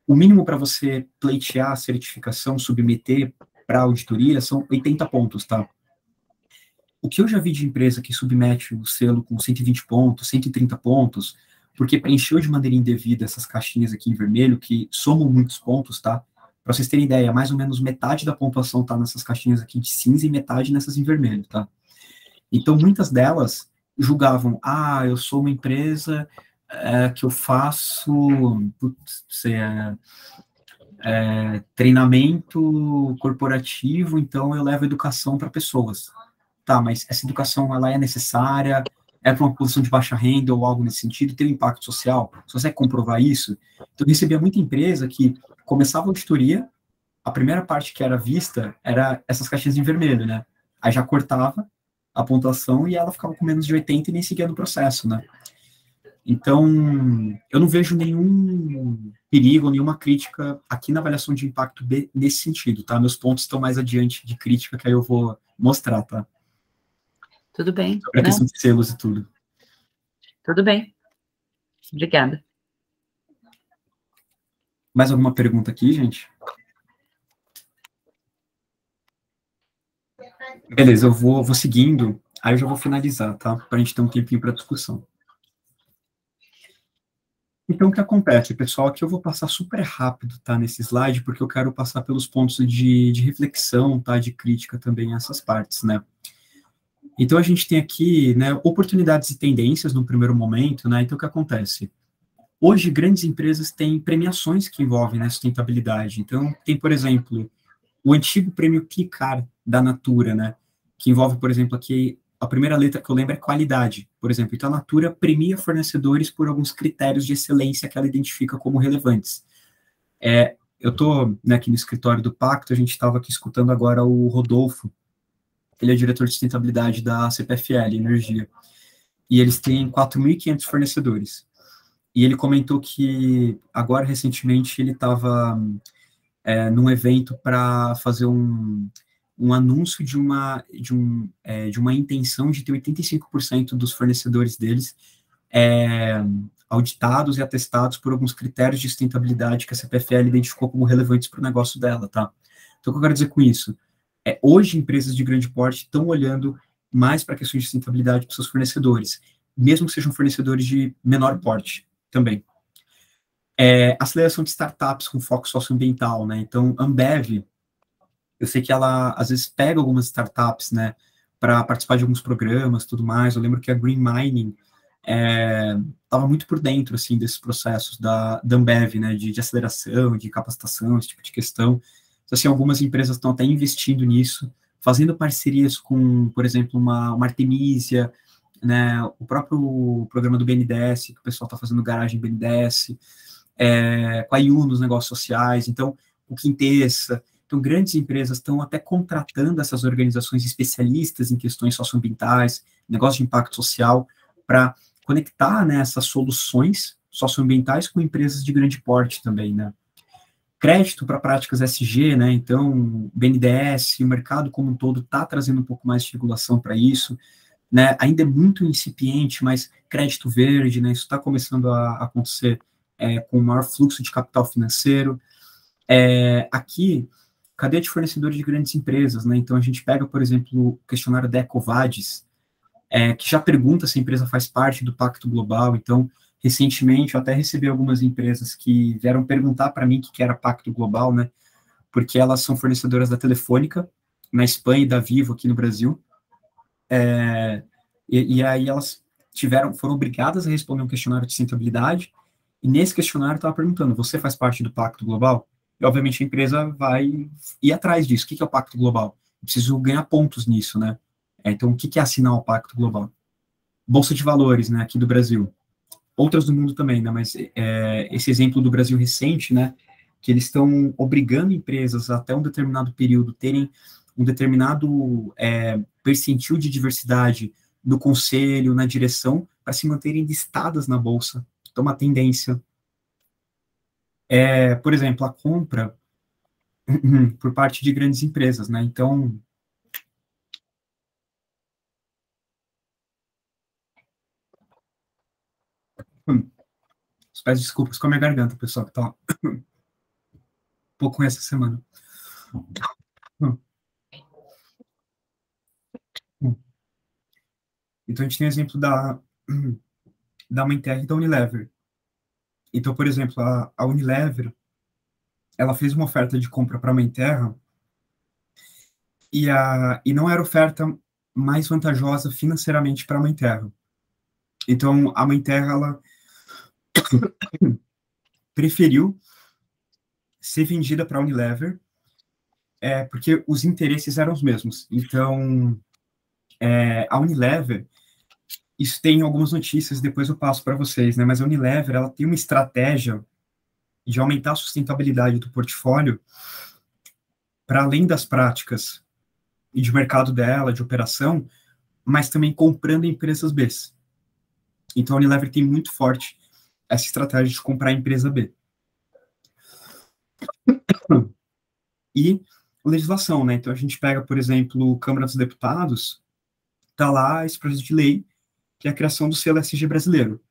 C: o mínimo para você pleitear a certificação, submeter para auditoria, são 80 pontos, tá? O que eu já vi de empresa que submete o selo com 120 pontos, 130 pontos, porque preencheu de maneira indevida essas caixinhas aqui em vermelho, que somam muitos pontos, tá? Para vocês terem ideia, mais ou menos metade da pontuação tá nessas caixinhas aqui de cinza e metade nessas em vermelho, tá? Então, muitas delas julgavam, eu sou uma empresa que eu faço treinamento corporativo, então eu levo educação para pessoas. Tá, mas essa educação, ela é necessária? É para uma posição de baixa renda ou algo nesse sentido? Tem um impacto social? Se você comprovar isso? Então, eu recebia muita empresa que começava a auditoria, a primeira parte que era vista era essas caixinhas em vermelho, né? Aí já cortava a pontuação e ela ficava com menos de 80 e nem seguia no processo, né? Então, eu não vejo nenhum perigo, nenhuma crítica aqui na avaliação de impacto B nesse sentido, tá? Meus pontos estão mais adiante de crítica, que aí eu vou mostrar, tá?
E: Tudo bem.
C: Sobre a questão de selos e tudo.
E: Tudo bem. Obrigada.
C: Mais alguma pergunta aqui, gente? Beleza, eu vou seguindo, aí eu já vou finalizar, tá? Para a gente ter um tempinho para discussão. Então, o que acontece, pessoal? Aqui eu vou passar super rápido, tá? Nesse slide, porque eu quero passar pelos pontos de reflexão, tá? De crítica também a essas partes, né? Então, a gente tem aqui, né, oportunidades e tendências no primeiro momento, né? Então, o que acontece? Hoje, grandes empresas têm premiações que envolvem, né, sustentabilidade. Então, tem, por exemplo, o antigo prêmio Clicar da Natura, né? Que envolve, por exemplo, aqui, a primeira letra que eu lembro é qualidade, por exemplo. Então, a Natura premia fornecedores por alguns critérios de excelência que ela identifica como relevantes. Eu estou, né, aqui no escritório do Pacto, a gente estava aqui escutando agora o Rodolfo, ele é diretor de sustentabilidade da CPFL Energia, e eles têm 4.500 fornecedores. E ele comentou que agora, recentemente, ele estava num evento para fazer um anúncio de uma intenção de ter 85% dos fornecedores deles auditados e atestados por alguns critérios de sustentabilidade que a CPFL identificou como relevantes para o negócio dela, tá? Então, o que eu quero dizer com isso? Hoje, empresas de grande porte estão olhando mais para questões de sustentabilidade para seus fornecedores, mesmo que sejam fornecedores de menor porte também. Aceleração de startups com foco socioambiental, né? Então, Ambev, eu sei que ela, às vezes, pega algumas startups, né, para participar de alguns programas, tudo mais. Eu lembro que a Green Mining estava muito por dentro, assim, desses processos da Ambev, né, de aceleração, de capacitação, esse tipo de questão. Então, assim, algumas empresas estão até investindo nisso, fazendo parcerias com, por exemplo, uma Artemisia, né, o próprio programa do BNDES, que o pessoal está fazendo garagem BNDES, com a IU nos negócios sociais, então, o Quintessa. Então, grandes empresas estão até contratando essas organizações especialistas em questões socioambientais, negócio de impacto social, para conectar, né, essas soluções socioambientais com empresas de grande porte também, né. Crédito para práticas SG, né, então, BNDES, o mercado como um todo está trazendo um pouco mais de regulação para isso, né, ainda é muito incipiente, mas crédito verde, né, isso está começando a acontecer com maior fluxo de capital financeiro. Aqui, cadeia de fornecedores de grandes empresas, né, então a gente pega, por exemplo, o questionário da EcoVadis, que já pergunta se a empresa faz parte do Pacto Global. Então, recentemente, eu até recebi algumas empresas que vieram perguntar para mim o que era Pacto Global, né, porque elas são fornecedoras da Telefônica, na Espanha, e da Vivo, aqui no Brasil, e aí elas foram obrigadas a responder um questionário de sustentabilidade, e nesse questionário estava perguntando, você faz parte do Pacto Global? E, obviamente, a empresa vai ir atrás disso. O que é o Pacto Global? Eu preciso ganhar pontos nisso, né? Então, o que é assinar o Pacto Global? Bolsa de Valores, né, aqui do Brasil. Outras do mundo também, né, mas esse exemplo do Brasil recente, né, que eles estão obrigando empresas até um determinado período terem um determinado percentil de diversidade no conselho, na direção, para se manterem listadas na Bolsa. Então, uma tendência. Por exemplo, a compra por parte de grandes empresas, né, então... Peço desculpas com a minha garganta, pessoal, que tá pouco essa semana. Então, a gente tem o exemplo da Mainterra e da Unilever. Então, por exemplo, a Unilever, ela fez uma oferta de compra para a Mainterra e não era oferta mais vantajosa financeiramente para a Mainterra. Então, a Mainterra, ela preferiu ser vendida para a Unilever, porque os interesses eram os mesmos. Então, a Unilever, isso tem algumas notícias, depois eu passo para vocês, né? Mas a Unilever, ela tem uma estratégia de aumentar a sustentabilidade do portfólio para além das práticas e de mercado dela, de operação, mas também comprando empresas B. Então, a Unilever tem muito forte essa estratégia de comprar a empresa B. E legislação, né? Então, a gente pega, por exemplo, Câmara dos Deputados, está lá esse projeto de lei, que é a criação do selo ESG brasileiro.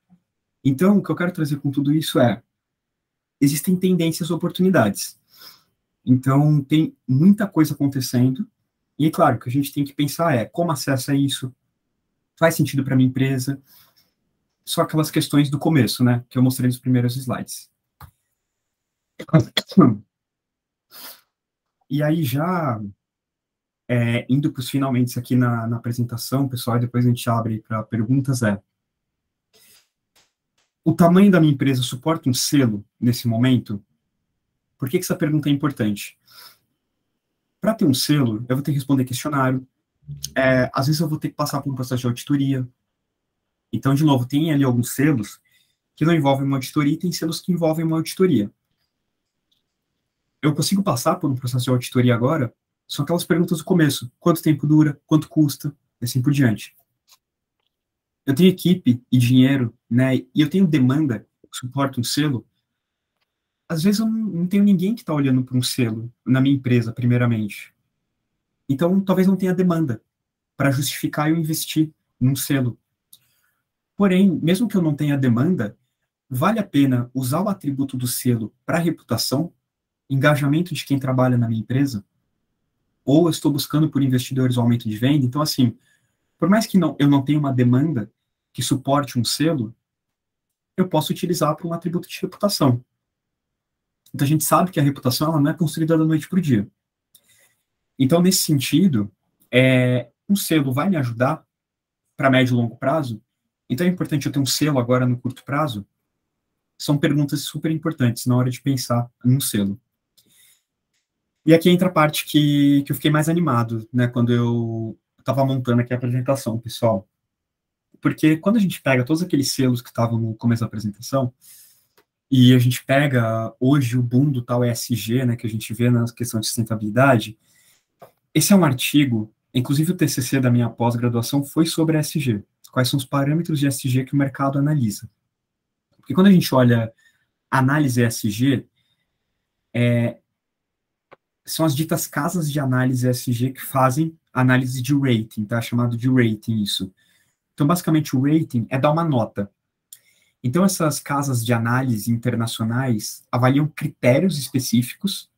C: Então, o que eu quero trazer com tudo isso existem tendências e oportunidades. Então, tem muita coisa acontecendo, e é claro que a gente tem que pensar como acessa isso, faz sentido para a minha empresa, só aquelas questões do começo, né, que eu mostrei nos primeiros slides. E aí, já indo para os finalmente aqui na apresentação, pessoal, e depois a gente abre para perguntas, o tamanho da minha empresa suporta um selo nesse momento? Por que essa pergunta é importante? Para ter um selo, eu vou ter que responder questionário, às vezes eu vou ter que passar por um processo de auditoria. Então, de novo, tem ali alguns selos que não envolvem uma auditoria e tem selos que envolvem uma auditoria. Eu consigo passar por um processo de auditoria agora? São aquelas perguntas do começo. Quanto tempo dura? Quanto custa? E assim por diante. Eu tenho equipe e dinheiro, né? E eu tenho demanda que suporta um selo. Às vezes eu não tenho ninguém que está olhando para um selo na minha empresa, primeiramente. Então, talvez não tenha demanda para justificar eu investir num selo. Porém, mesmo que eu não tenha demanda, vale a pena usar o atributo do selo para reputação, engajamento de quem trabalha na minha empresa, ou eu estou buscando por investidores o aumento de venda. Então, assim, por mais que eu não tenha uma demanda que suporte um selo, eu posso utilizar para um atributo de reputação. Então, a gente sabe que a reputação ela não é construída da noite para o dia. Então, nesse sentido, um selo vai me ajudar para médio e longo prazo. Então, é importante eu ter um selo agora no curto prazo. São perguntas super importantes na hora de pensar num selo. E aqui entra a parte que eu fiquei mais animado, né, quando eu estava montando aqui a apresentação, pessoal. Porque quando a gente pega todos aqueles selos que estavam no começo da apresentação, e a gente pega hoje o boom do tal ESG, né, que a gente vê na questão de sustentabilidade, esse é um artigo, inclusive o TCC da minha pós-graduação foi sobre ESG. Quais são os parâmetros de ESG que o mercado analisa? Porque quando a gente olha análise ESG, são as ditas casas de análise ESG que fazem análise de rating, tá? Chamado de rating isso. Então, basicamente, o rating é dar uma nota. Então, essas casas de análise internacionais avaliam critérios específicos,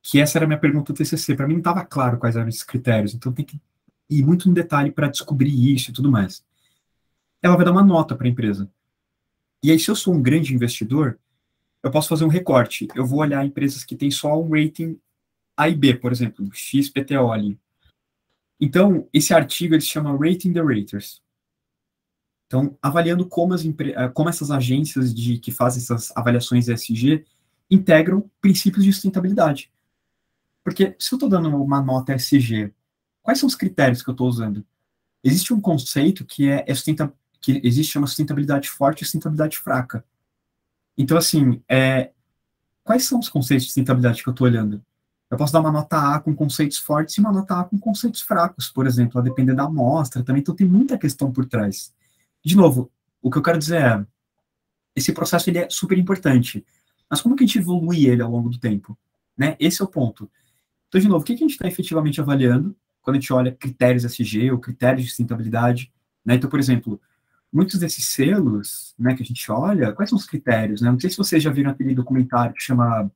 C: que essa era a minha pergunta do TCC. Para mim, não estava claro quais eram esses critérios, então tem que ir muito no detalhe para descobrir isso e tudo mais. Ela vai dar uma nota para a empresa. E aí, se eu sou um grande investidor, eu posso fazer um recorte. Eu vou olhar empresas que têm só um rating A e B, por exemplo, XPTO ali. Então, esse artigo ele se chama Rating the Raters. Então, avaliando como essas agências que fazem essas avaliações ESG integram princípios de sustentabilidade. Porque se eu estou dando uma nota ESG, quais são os critérios que eu estou usando? Existe um conceito que que existe uma sustentabilidade forte e sustentabilidade fraca. Então, assim, quais são os conceitos de sustentabilidade que eu estou olhando? Eu posso dar uma nota A com conceitos fortes e uma nota A com conceitos fracos, por exemplo, a depender da amostra também. Então, tem muita questão por trás. De novo, o que eu quero dizer esse processo ele é super importante, mas como que a gente evolui ele ao longo do tempo? Né? Esse é o ponto. Então, de novo, o que a gente está efetivamente avaliando quando a gente olha critérios SG ou critérios de sustentabilidade? Né? Então, por exemplo, muitos desses selos, né, que a gente olha, quais são os critérios? Né? Não sei se vocês já viram aquele documentário que chama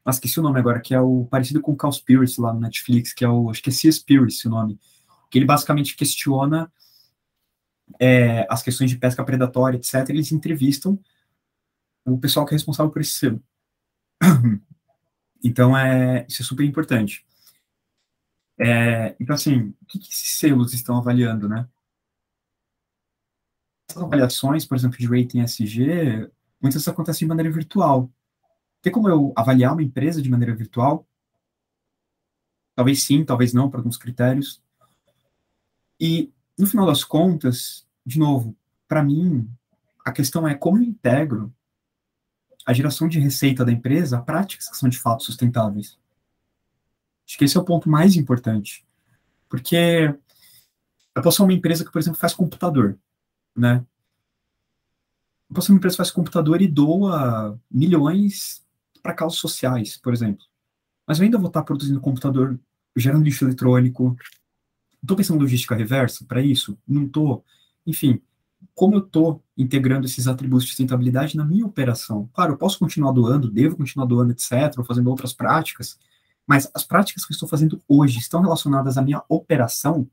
C: Esqueci o nome agora, que é o parecido com o Cowspiracy lá no Netflix, que é o, acho que é Seaspiracy o nome, que ele basicamente questiona as questões de pesca predatória, etc. Eles entrevistam o pessoal que é responsável por esse selo. Então, isso é super importante. Então, assim, o que esses selos estão avaliando, né? Essas avaliações, por exemplo, de rating SG, muitas acontecem de maneira virtual. Tem como eu avaliar uma empresa de maneira virtual? Talvez sim, talvez não, por alguns critérios. E, no final das contas, de novo, para mim, a questão é como eu integro a geração de receita da empresa a práticas que são de fato sustentáveis. Acho que esse é o ponto mais importante. Porque eu posso ser uma empresa que, por exemplo, faz computador, né? Eu posso ser uma empresa que faz computador e doa milhões para causas sociais, por exemplo. Mas eu ainda vou estar produzindo computador, gerando lixo eletrônico. Estou pensando em logística reversa para isso? Não estou. Enfim, como eu estou integrando esses atributos de sustentabilidade na minha operação? Claro, eu posso continuar doando, devo continuar doando, etc., ou fazendo outras práticas, mas as práticas que eu estou fazendo hoje estão relacionadas à minha operação,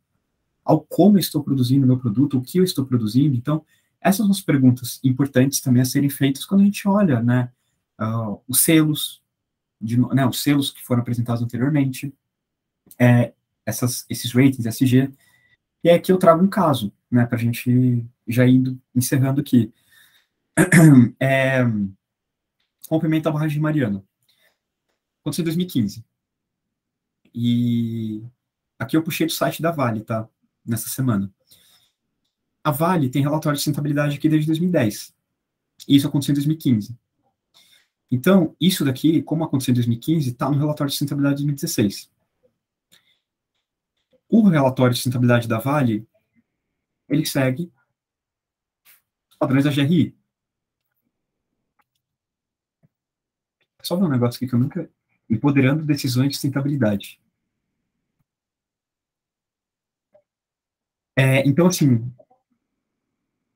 C: ao como eu estou produzindo o meu produto, o que eu estou produzindo. Então, essas são as perguntas importantes também a serem feitas quando a gente olha, né, os selos, os selos que foram apresentados anteriormente, esses ratings SG, e é aqui eu trago um caso, né, para a gente já indo, encerrando aqui. Rompimento da barragem de Mariana. Aconteceu em 2015. E aqui eu puxei do site da Vale, tá? Nessa semana. A Vale tem relatório de sustentabilidade aqui desde 2010. E isso aconteceu em 2015. Então, isso daqui, como aconteceu em 2015, está no relatório de sustentabilidade de 2016. O relatório de sustentabilidade da Vale, ele segue os padrões da GRI. Só ver um negócio aqui que eu nunca... Empoderando decisões de sustentabilidade. Então, assim,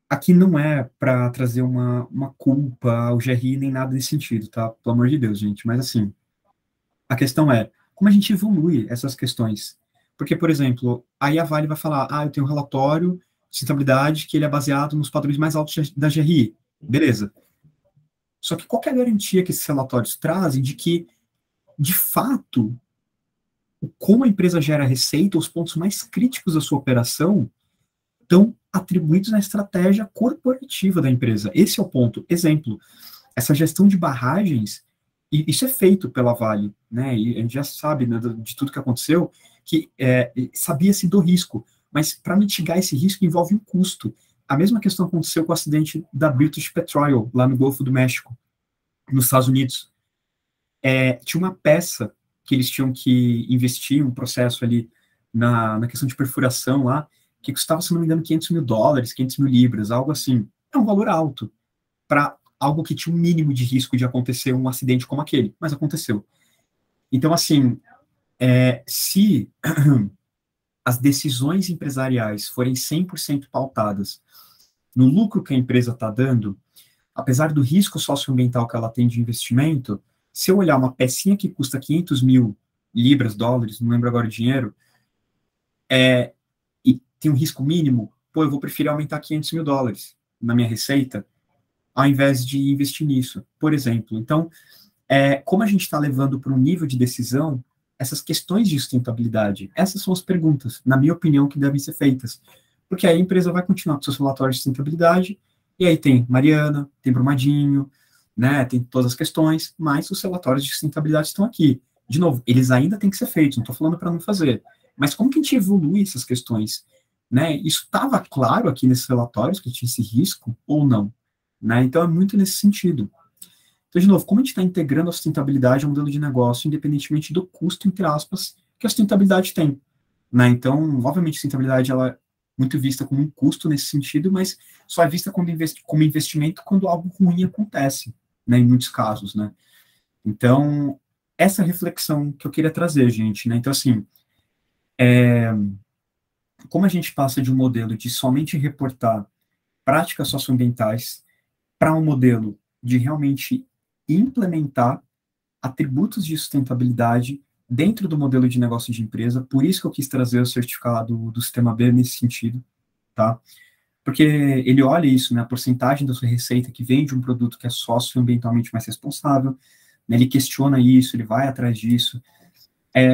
C: aqui não é para trazer uma culpa ao GRI nem nada nesse sentido, tá? Pelo amor de Deus, gente. Mas, assim, a questão é como a gente evolui essas questões. Porque, por exemplo, aí a Vale vai falar, eu tenho um relatório de sustentabilidade que ele é baseado nos padrões mais altos da GRI. Beleza. Só que qual que é a garantia que esses relatórios trazem de que, de fato, como a empresa gera receita, os pontos mais críticos da sua operação estão atribuídos na estratégia corporativa da empresa. Esse é o ponto. Exemplo, essa gestão de barragens, e isso é feito pela Vale, né? E a gente já sabe, né, de tudo que aconteceu, que sabia-se do risco, mas para mitigar esse risco envolve um custo. A mesma questão aconteceu com o acidente da British Petroleum, lá no Golfo do México, nos Estados Unidos. Tinha uma peça que eles tinham que investir, um processo ali na questão de perfuração lá, que custava, se não me engano, $500 mil, 500 mil libras, algo assim. É um valor alto para algo que tinha um mínimo de risco de acontecer um acidente como aquele, mas aconteceu. Então, assim, se as decisões empresariais forem 100% pautadas no lucro que a empresa está dando, apesar do risco socioambiental que ela tem de investimento, se eu olhar uma pecinha que custa 500 mil libras, dólares, não lembro agora o dinheiro, e tem um risco mínimo, eu vou preferir aumentar 500 mil dólares na minha receita, ao invés de investir nisso, por exemplo. Então, como a gente está levando para um nível de decisão essas questões de sustentabilidade? Essas são as perguntas, na minha opinião, que devem ser feitas. Porque aí a empresa vai continuar com seus relatórios de sustentabilidade, e aí tem Mariana, tem Brumadinho, né, tem todas as questões, mas os relatórios de sustentabilidade estão aqui. De novo, eles ainda têm que ser feitos, não estou falando para não fazer. Mas como que a gente evolui essas questões? Né? Isso estava claro aqui nesses relatórios, que tinha esse risco, ou não? Né? Então, é muito nesse sentido. Então, de novo, como a gente está integrando a sustentabilidade ao modelo de negócio, independentemente do custo, entre aspas, que a sustentabilidade tem. Né? Então, obviamente, a sustentabilidade ela é muito vista como um custo nesse sentido, mas só é vista como investimento quando algo ruim acontece, né? Em muitos casos. Né? Então, essa reflexão que eu queria trazer, gente. Né? Então, assim, como a gente passa de um modelo de somente reportar práticas socioambientais para um modelo de realmente implementar atributos de sustentabilidade dentro do modelo de negócio de empresa. Por isso que eu quis trazer o certificado do Sistema B nesse sentido, tá? Porque ele olha isso, né, a porcentagem da sua receita que vem de um produto que é socioambientalmente mais responsável, né, ele questiona isso, ele vai atrás disso.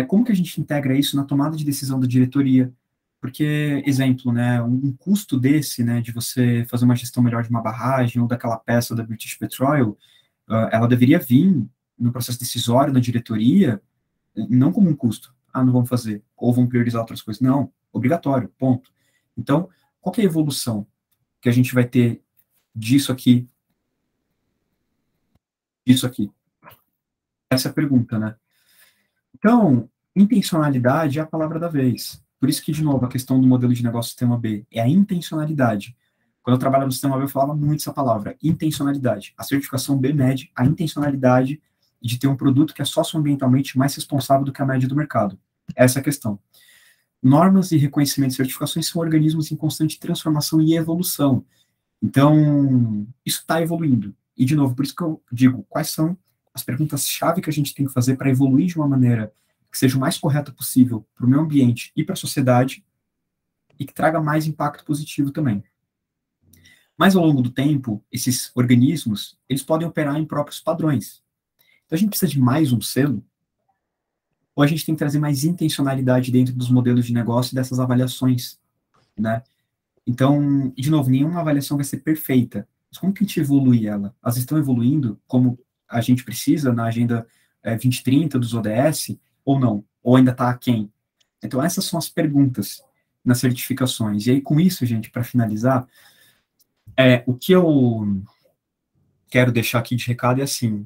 C: Como que a gente integra isso na tomada de decisão da diretoria? Porque, exemplo, né, um custo desse, né, de você fazer uma gestão melhor de uma barragem ou daquela peça da British Petroleum, ela deveria vir no processo decisório da diretoria, não como um custo. Ah, não vamos fazer, ou vamos priorizar outras coisas. Não, obrigatório, ponto. Então, qual que é a evolução que a gente vai ter disso aqui? Disso aqui? Essa é a pergunta, né? Então, intencionalidade é a palavra da vez. Por isso que, de novo, a questão do modelo de negócio Sistema B é a intencionalidade. Quando eu trabalhava no Sistema B, eu falava muito essa palavra, intencionalidade. A certificação B mede a intencionalidade de ter um produto que é socioambientalmente mais responsável do que a média do mercado. Essa é a questão. Normas e reconhecimento de certificações são organismos em constante transformação e evolução. Então, isso está evoluindo. E, de novo, por isso que eu digo, quais são as perguntas-chave que a gente tem que fazer para evoluir de uma maneira que seja o mais correta possível para o meio ambiente e para a sociedade e que traga mais impacto positivo também. Mas, ao longo do tempo, esses organismos, eles podem operar em próprios padrões. Então, a gente precisa de mais um selo, ou a gente tem que trazer mais intencionalidade dentro dos modelos de negócio e dessas avaliações, né? Então, de novo, nenhuma avaliação vai ser perfeita. Mas como que a gente evolui ela? Elas estão evoluindo como a gente precisa na agenda 2030 dos ODS, ou não? Ou ainda está aquém? Então, essas são as perguntas nas certificações. E aí, com isso, gente, para finalizar, o que eu quero deixar aqui de recado é assim,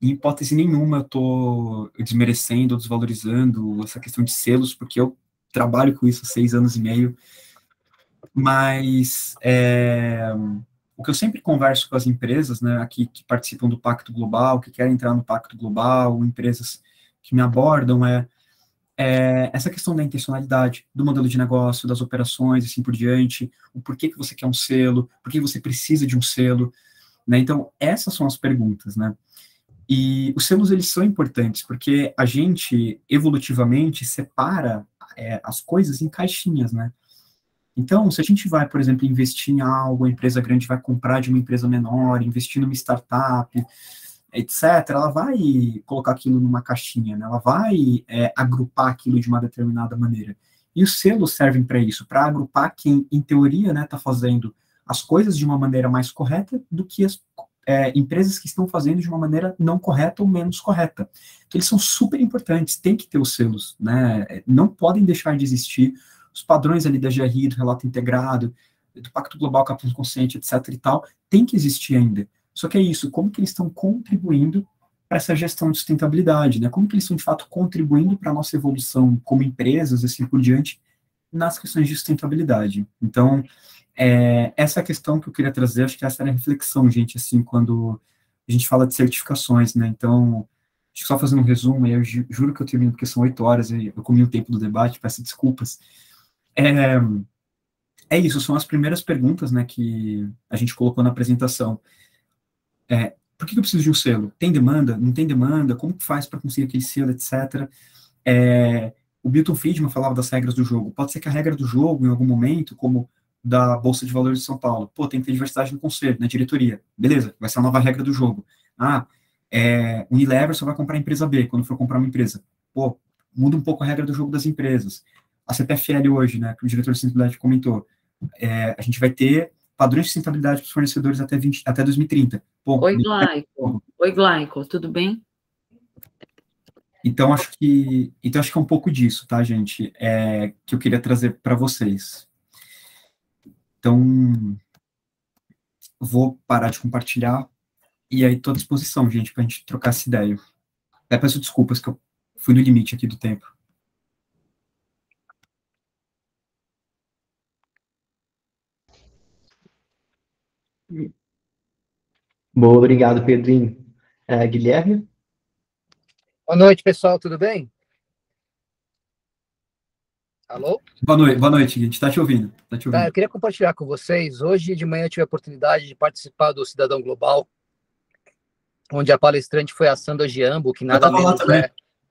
C: em hipótese nenhuma eu estou desmerecendo ou desvalorizando essa questão de selos, porque eu trabalho com isso há 6 anos e meio, mas o que eu sempre converso com as empresas, né, aqui que participam do Pacto Global, que querem entrar no Pacto Global, empresas que me abordam, essa questão da intencionalidade, do modelo de negócio, das operações, assim por diante, o porquê que você quer um selo, por que você precisa de um selo, né, então essas são as perguntas, né. E os selos, eles são importantes, porque a gente, evolutivamente, separa as coisas em caixinhas, né? Então, se a gente vai, por exemplo, investir em algo, a empresa grande vai comprar de uma empresa menor, investir numa startup, etc., ela vai colocar aquilo numa caixinha, né? Ela vai agrupar aquilo de uma determinada maneira. E os selos servem para isso, para agrupar quem, em teoria, né, está fazendo as coisas de uma maneira mais correta do que as empresas que estão fazendo de uma maneira não correta ou menos correta. Então, eles são super importantes, tem que ter os selos, né? Não podem deixar de existir os padrões ali da GRI, do relato integrado, do Pacto Global Capitalismo Consciente, etc. e tal, tem que existir ainda. Só que é isso, como que eles estão contribuindo para essa gestão de sustentabilidade, né? Como que eles estão, de fato, contribuindo para a nossa evolução como empresas, assim por diante, nas questões de sustentabilidade. Então, essa é a questão que eu queria trazer, acho que essa era a reflexão, gente, assim, quando a gente fala de certificações, né, então, acho que só fazendo um resumo, eu juro que eu termino, porque são 8 horas, e eu comi o tempo do debate, peço desculpas. Isso, são as primeiras perguntas, né, que a gente colocou na apresentação. Por que eu preciso de um selo? Tem demanda? Não tem demanda? Como que faz para conseguir aquele selo, etc., o Milton Friedman falava das regras do jogo. Pode ser que a regra do jogo, em algum momento, como da Bolsa de Valores de São Paulo, tem que ter diversidade no conselho, na diretoria. Beleza, vai ser a nova regra do jogo. Unilever só vai comprar a empresa B quando for comprar uma empresa. Muda um pouco a regra do jogo das empresas. A CPFL hoje, né, que o diretor de sustentabilidade comentou, a gente vai ter padrões de sustentabilidade para os fornecedores até 2030.
E: Oi, Glaico, tudo bem?
C: Então, acho que é um pouco disso, tá, gente, que eu queria trazer para vocês. Então, vou parar de compartilhar e aí estou à disposição, gente, para a gente trocar essa ideia. Até peço desculpas que eu fui no limite aqui do tempo.
B: Boa, obrigado, Pedrinho. Guilherme?
F: Boa noite, pessoal, tudo bem? Alô?
C: Boa noite, a gente está te ouvindo.
F: Eu queria compartilhar com vocês. Hoje de manhã eu tive a oportunidade de participar do Cidadão Global, onde a palestrante foi a Sandra Giambo, que nada
C: tava lá
F: menos
C: também.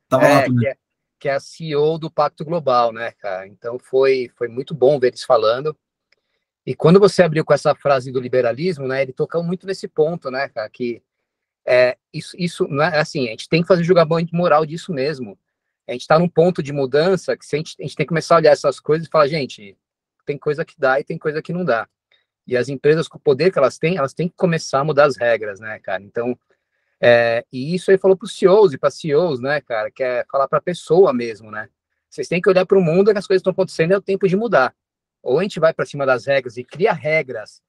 C: Tava lá também.
F: que é a CEO do Pacto Global, né, cara? Então foi muito bom ver eles falando. E quando você abriu com essa frase do liberalismo, né, ele tocou muito nesse ponto, né, cara, que isso não é assim, a gente tem que fazer julgamento moral disso mesmo. A gente está num ponto de mudança que a gente tem que começar a olhar essas coisas e falar, gente, tem coisa que dá e tem coisa que não dá. E as empresas, com o poder que elas têm que começar a mudar as regras, né, cara? Então, e isso aí falou para os CEOs e para CEOs, né, cara, que é falar para a pessoa mesmo, né? Vocês têm que olhar para o mundo que as coisas estão acontecendo, é o tempo de mudar. Ou a gente vai para cima das regras e cria regras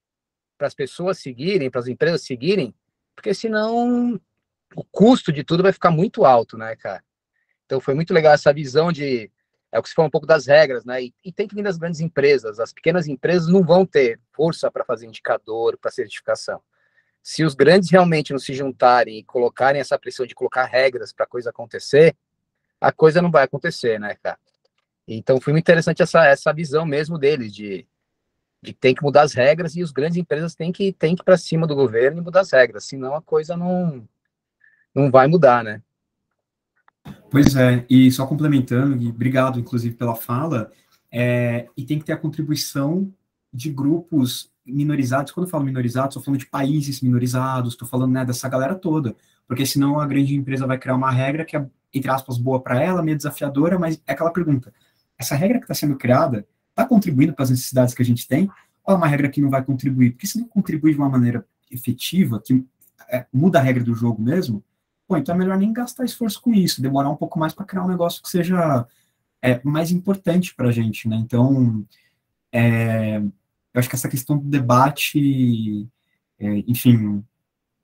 F: para as pessoas seguirem, para as empresas seguirem, porque senão o custo de tudo vai ficar muito alto, né, cara? Então foi muito legal essa visão de, é o que se fala um pouco das regras, né? E tem que vir das grandes empresas. As pequenas empresas não vão ter força para fazer indicador, para certificação. Se os grandes realmente não se juntarem e colocarem essa pressão de colocar regras para a coisa acontecer, a coisa não vai acontecer, né, cara? Então foi muito interessante essa visão mesmo deles, de tem que mudar as regras e as grandes empresas têm que ir para cima do governo e mudar as regras, senão a coisa não vai mudar, né?
C: Pois é, e só complementando, e obrigado, inclusive, pela fala, e tem que ter a contribuição de grupos minorizados. Quando eu falo minorizados, estou falando de países minorizados, estou falando, né, dessa galera toda, porque senão a grande empresa vai criar uma regra que é, entre aspas, boa para ela, meio desafiadora, mas é aquela pergunta, essa regra que está sendo criada está contribuindo para as necessidades que a gente tem, ou é uma regra que não vai contribuir? Porque se não contribuir de uma maneira efetiva, que muda a regra do jogo mesmo, pô, então é melhor nem gastar esforço com isso, demorar um pouco mais para criar um negócio que seja mais importante para a gente, né? Então, eu acho que essa questão do debate, enfim,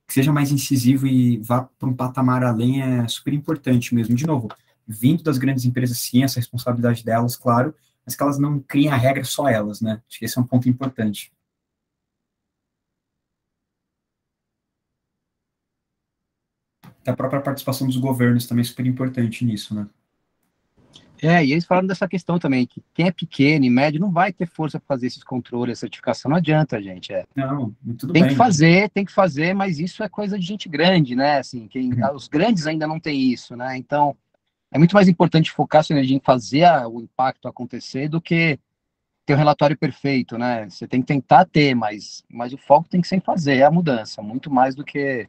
C: que seja mais incisivo e vá para um patamar além é super importante mesmo. De novo, vindo das grandes empresas, sim, essa responsabilidade delas, claro, mas que elas não criem a regra só elas, né? Acho que esse é um ponto importante. A própria participação dos governos também é super importante nisso, né?
F: E eles falaram dessa questão também, que quem é pequeno e médio não vai ter força para fazer esses controles, a certificação, não adianta, gente.
C: Não, tudo
F: tem
C: bem.
F: Tem que fazer, mas isso é coisa de gente grande, né? Assim, os grandes ainda não têm isso, né? Então, é muito mais importante focar sua energia em fazer o impacto acontecer do que ter um relatório perfeito, né? Você tem que tentar ter, mas o foco tem que ser em fazer a mudança, muito mais do que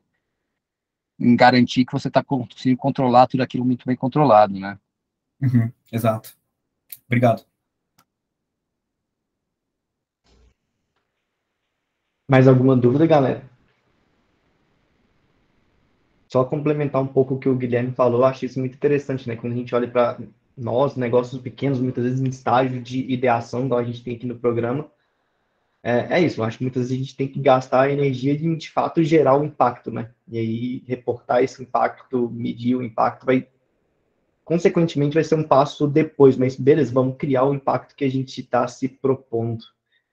F: em garantir que você está conseguindo controlar tudo aquilo muito bem controlado, né?
C: Uhum, exato. Obrigado.
B: Mais alguma dúvida, galera? Só complementar um pouco o que o Guilherme falou, eu acho isso muito interessante, né? Quando a gente olha para nós, negócios pequenos, muitas vezes em estágio de ideação, igual a gente tem aqui no programa, é isso, eu acho que muitas vezes a gente tem que gastar a energia de fato, gerar o impacto, né? E aí, reportar esse impacto, medir o impacto, consequentemente, vai ser um passo depois, mas beleza, vamos criar o impacto que a gente está se propondo.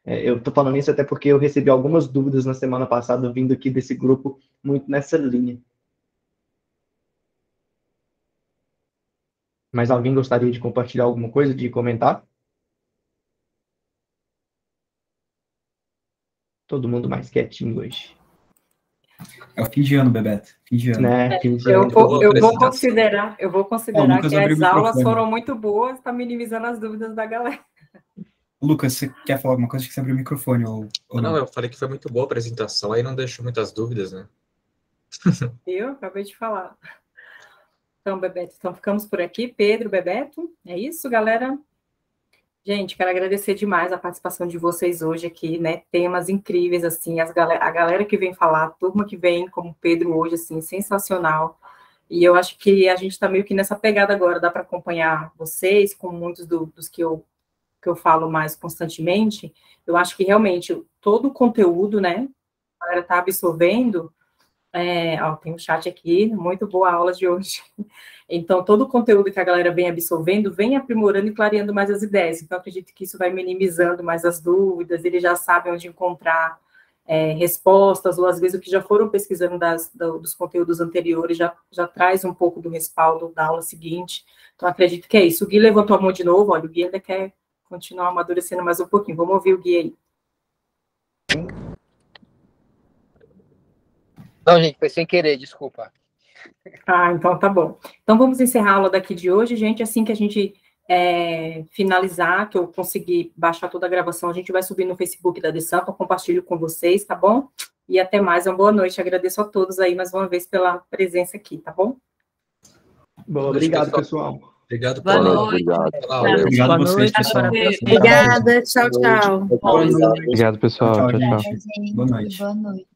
B: Eu estou falando isso até porque eu recebi algumas dúvidas na semana passada, vindo aqui desse grupo, muito nessa linha. Mas alguém gostaria de compartilhar alguma coisa, de comentar? Todo mundo mais quietinho hoje.
C: É o fim de ano, Bebeto. Fim de ano.
B: Né?
A: Eu vou considerar que as aulas foram muito boas, está minimizando as dúvidas da galera.
C: Lucas, você quer falar alguma coisa? Acho que você abriu o microfone ou
D: não? Eu falei que foi muito boa a apresentação, aí não deixou muitas dúvidas, né?
A: Eu acabei de falar. Então, Bebeto, ficamos por aqui. Pedro, Bebeto, é isso, galera? Gente, quero agradecer demais a participação de vocês hoje aqui, né? Temas incríveis, assim, a galera que vem falar, a turma que vem, como o Pedro hoje, assim, sensacional. E eu acho que a gente está meio que nessa pegada agora, dá para acompanhar vocês, com muitos dos que eu falo mais constantemente. Eu acho que realmente todo o conteúdo, né? A galera está absorvendo. Tem um chat aqui, muito boa a aula de hoje. Então, todo o conteúdo que a galera vem absorvendo, vem aprimorando e clareando mais as ideias. Então, acredito que isso vai minimizando mais as dúvidas, eles já sabem onde encontrar respostas, ou às vezes o que já foram pesquisando dos conteúdos anteriores já traz um pouco do respaldo da aula seguinte. Então, acredito que é isso. O Gui levantou a mão de novo, olha, o Gui ainda quer continuar amadurecendo mais um pouquinho. Vamos ouvir o Gui aí.
F: Não, gente, foi sem querer, desculpa.
A: Ah, então tá bom. Então vamos encerrar a aula daqui de hoje, gente. Assim que a gente finalizar, que eu conseguir baixar toda a gravação, a gente vai subir no Facebook da DESampa, compartilho com vocês, tá bom? E até mais, uma boa noite. Agradeço a todos aí mais uma vez pela presença aqui, tá bom?
B: Bom, obrigado, pessoal.
D: Obrigado
E: Boa
D: pela
E: noite.
C: Obrigado a vocês,
E: Boa
C: pessoal.
E: noite.
A: Obrigada, tchau, tchau.
C: Boa noite.
G: Obrigado, pessoal.
C: Tchau,
G: Tchau, tchau.
C: gente. Boa noite.
H: Boa noite.